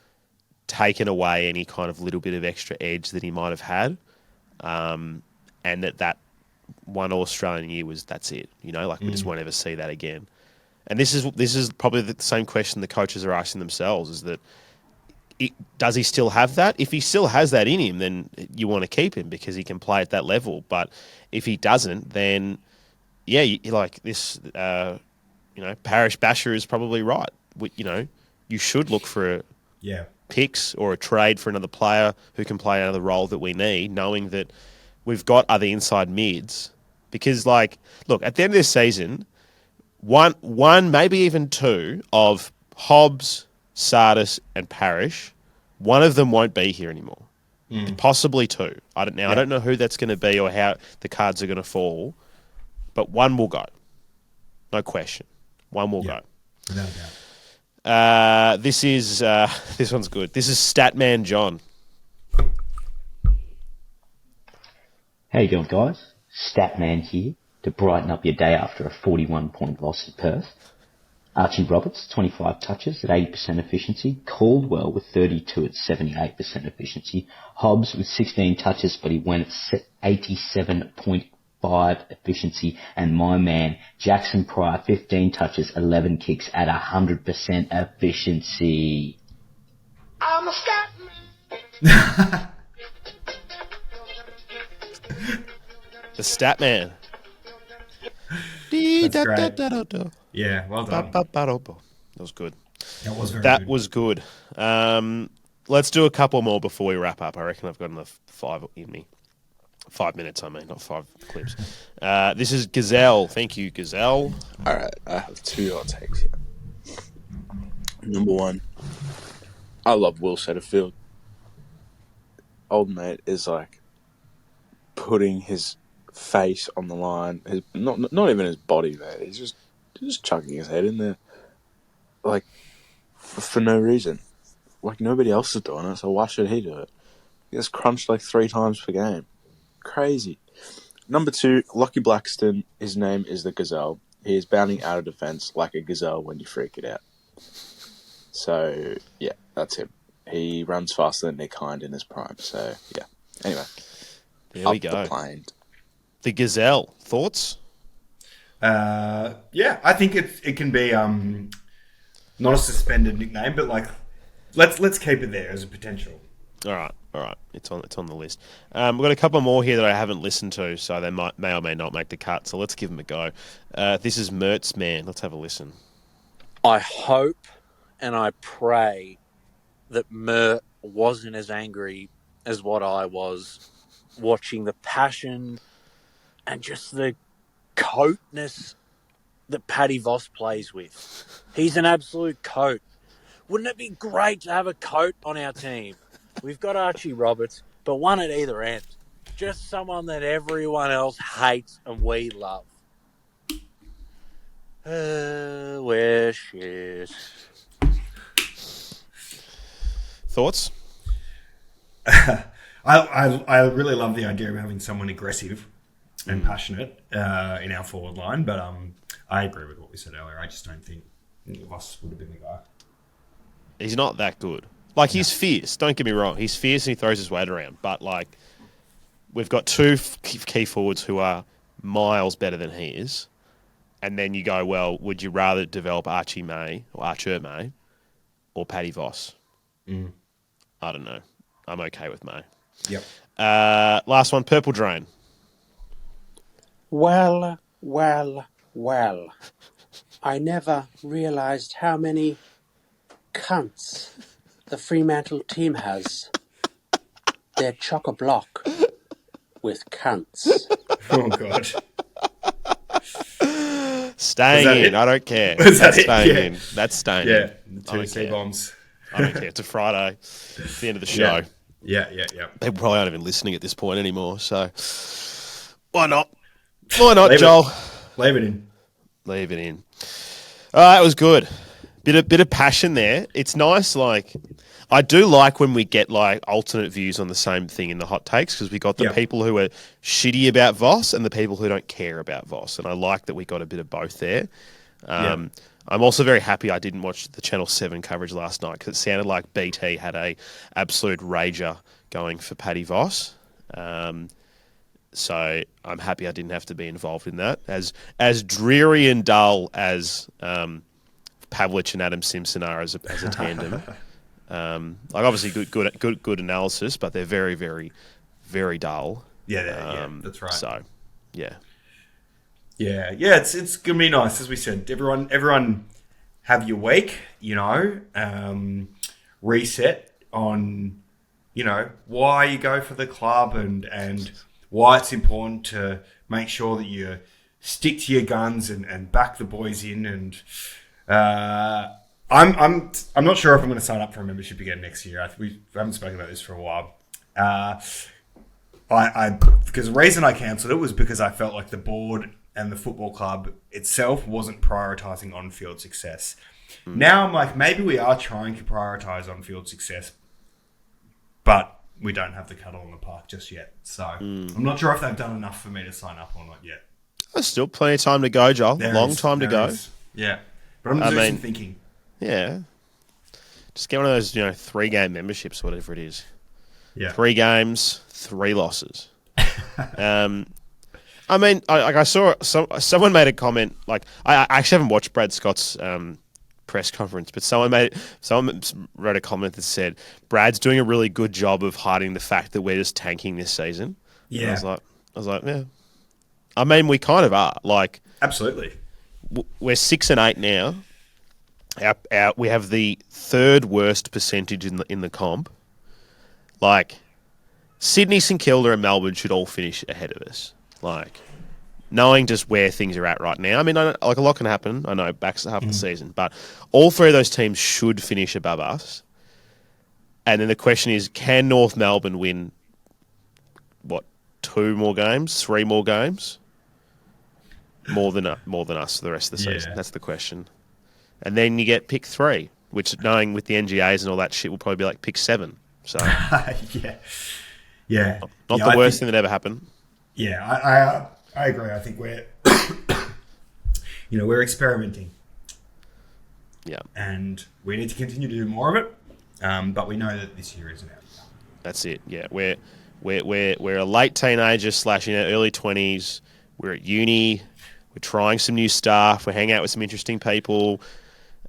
taken away any kind of little bit of extra edge that he might have had, and that one Australian year that's it. You know, like we just won't ever see that again. And this is probably the same question the coaches are asking themselves: is that does he still have that? If he still has that in him, then you want to keep him because he can play at that level. But if he doesn't, then yeah, like this, Parish Basher is probably right. You should look for picks or a trade for another player who can play another role that we need, knowing that we've got other inside mids. Because, like, look, at the end of this season, one, maybe even two of Hobbs, Sardis, and Parish, one of them won't be here anymore. Possibly two. I don't know who that's going to be or how the cards are going to fall, but one will go. No question. One will go. Without a doubt. This one's good. This is Statman John. How you doing, guys? Statman here to brighten up your day after a 41-point loss at Perth. Archie Roberts, 25 touches at 80% efficiency. Caldwell with 32 at 78% efficiency. Hobbs with 16 touches, but he went at 87.5 efficiency. And my man, Jackson Pryor, 15 touches, 11 kicks at 100% efficiency. I'm a Statman. The stat man. That's great. Yeah, well done. That was good. That was very That good. was good. Let's do a couple more before we wrap up. I reckon I've got enough 5 in me. 5 minutes, I mean, not 5 clips. This is Gazelle. Thank you, Gazelle. All right, I have 2 hot takes here. Number 1, I love Will Setterfield. Old mate is like putting his face on the line. Not even his body, man. He's just chucking his head in there, like for no reason. Like nobody else is doing it, so why should he do it? He gets crunched like 3 times per game. Crazy. Number 2, Lockie Blackiston. His name is the Gazelle. He is bounding out of defence like a gazelle when you freak it out. So yeah, that's him. He runs faster than Nick Hind in his prime. So yeah. Anyway, there we go. The plane. The Gazelle. Thoughts? Yeah, I think it can be not a suspended nickname, but like let's keep it there as a potential. All right. It's on the list. We've got a couple more here that I haven't listened to, so they may or may not make the cut. So let's give them a go. This is Merritt's Man. Let's have a listen. I hope and I pray that Merritt wasn't as angry as what I was watching the passion and just the coatness that Paddy Voss plays with. He's an absolute coat. Wouldn't it be great to have a coat on our team? We've got Archie Roberts, but one at either end. Just someone that everyone else hates and we love. We're shit. Thoughts? I really love the idea of having someone aggressive and passionate in our forward line, but I agree with what we said earlier. I just don't think Voss would have been the guy. He's not that good. Like, he's fierce. Don't get me wrong. He's fierce and he throws his weight around. But, like, we've got 2 key forwards who are miles better than he is. And then you go, well, would you rather develop Archer May or Paddy Voss? I don't know. I'm okay with May. Yep. Last one, Purple Drain. Well. I never realised how many cunts the Fremantle team has. They're chock-a-block with cunts. Oh, God. Staying in. I don't care. That's staying in. That's staying in. Yeah, the 2 C-bombs. I don't care. It's a Friday. It's the end of the show. Yeah. They probably aren't even listening at this point anymore, so why not? Why not, Joel? Leave it in. Leave it in. All right, it was good. Bit of passion there. It's nice, like, I do like when we get, like, alternate views on the same thing in the hot takes, because we got the people who are shitty about Voss and the people who don't care about Voss, and I like that we got a bit of both there. I'm also very happy I didn't watch the Channel 7 coverage last night, because it sounded like BT had a absolute rager going for Paddy Voss. So I'm happy I didn't have to be involved in that. As dreary and dull as Pavlich and Adam Simpson are as a tandem. Like, obviously good analysis, but they're very, very, very dull. Yeah, that's right. So, yeah. Yeah, it's gonna be nice, as we said. Everyone have your week, reset on, why you go for the club and why it's important to make sure that you stick to your guns and back the boys in. And I'm not sure if I'm going to sign up for a membership again next year. We haven't spoken about this for a while. Because the reason I cancelled it was because I felt like the board and the football club itself wasn't prioritising on-field success. Now I'm like, maybe we are trying to prioritise on-field success, but we don't have the cuddle in the park just yet. So Mm. I'm not sure if they've done enough for me to sign up or not yet. There's still plenty of time to go, Joel. There Long is, time to there go. is. Yeah. But I'm doing some thinking. Yeah. Just get one of those, 3-game memberships, whatever it is. Yeah. 3 games, 3 losses. I saw someone made a comment. Like, I actually haven't watched Brad Scott's press conference, but someone wrote a comment that said Brad's doing a really good job of hiding the fact that we're just tanking this season. Yeah. And I was like, yeah. I mean, we kind of are. Like, absolutely. We're 6-8 now. We have the 3rd worst percentage in the comp. Like, Sydney, St Kilda, and Melbourne should all finish ahead of us. Like, knowing just where things are at right now. I mean, a lot can happen. I know back half of the season, but all 3 of those teams should finish above us. And then the question is, can North Melbourne win? 2 more games, 3 more games, more than us for the rest of the season? That's the question. And then you get pick 3, which, knowing with the NGAs and all that shit, will probably be like pick 7. So yeah, not the worst thing that ever happened. Yeah, I agree. I think we're we're experimenting. Yeah, and we need to continue to do more of it. But we know that this year isn't out. That's it. Yeah, we're a late teenager / early 20s. We're at uni. We're trying some new stuff. We're hanging out with some interesting people.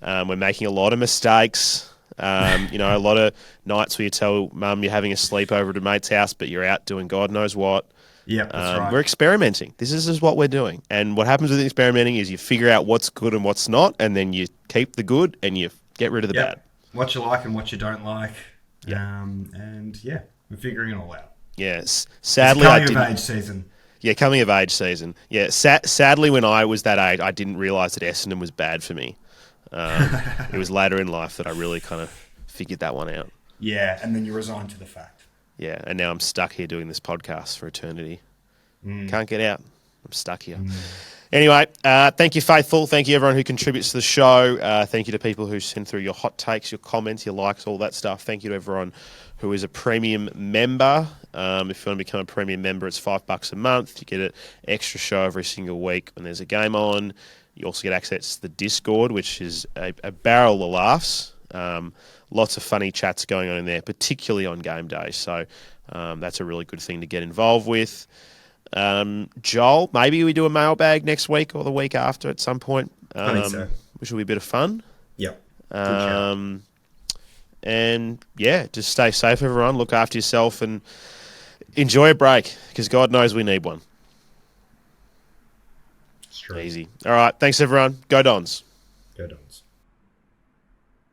We're making a lot of mistakes. A lot of nights where you tell mum you're having a sleepover at a mate's house, but you're out doing God knows what. Yeah, that's right. We're experimenting. This is what we're doing. And what happens with experimenting is you figure out what's good and what's not, and then you keep the good and you get rid of the bad. What you like and what you don't like. We're figuring it all out. Yes. Sadly, it's coming of age season. Yeah, coming of age season. Yeah, sadly, when I was that age, I didn't realise that Essendon was bad for me. It was later in life that I really kind of figured that one out. Yeah, and then you resigned to the fact. Yeah, and now I'm stuck here doing this podcast for eternity. Can't get out. I'm stuck here. Anyway, thank you, Faithful. Thank you, everyone who contributes to the show. Thank you to people who send through your hot takes, your comments, your likes, all that stuff. Thank you to everyone who is a premium member. If you want to become a premium member, it's $5 a month. You get an extra show every single week when there's a game on. You also get access to the Discord, which is a barrel of laughs. Lots of funny chats going on in there, particularly on game day. So that's a really good thing to get involved with. Joel, maybe we do a mailbag next week or the week after at some point. I think so. Which will be a bit of fun. Yep. And yeah, just stay safe, everyone. Look after yourself and enjoy a break, because God knows we need one. It's true. Easy. All right. Thanks, everyone. Go Dons. Go Dons.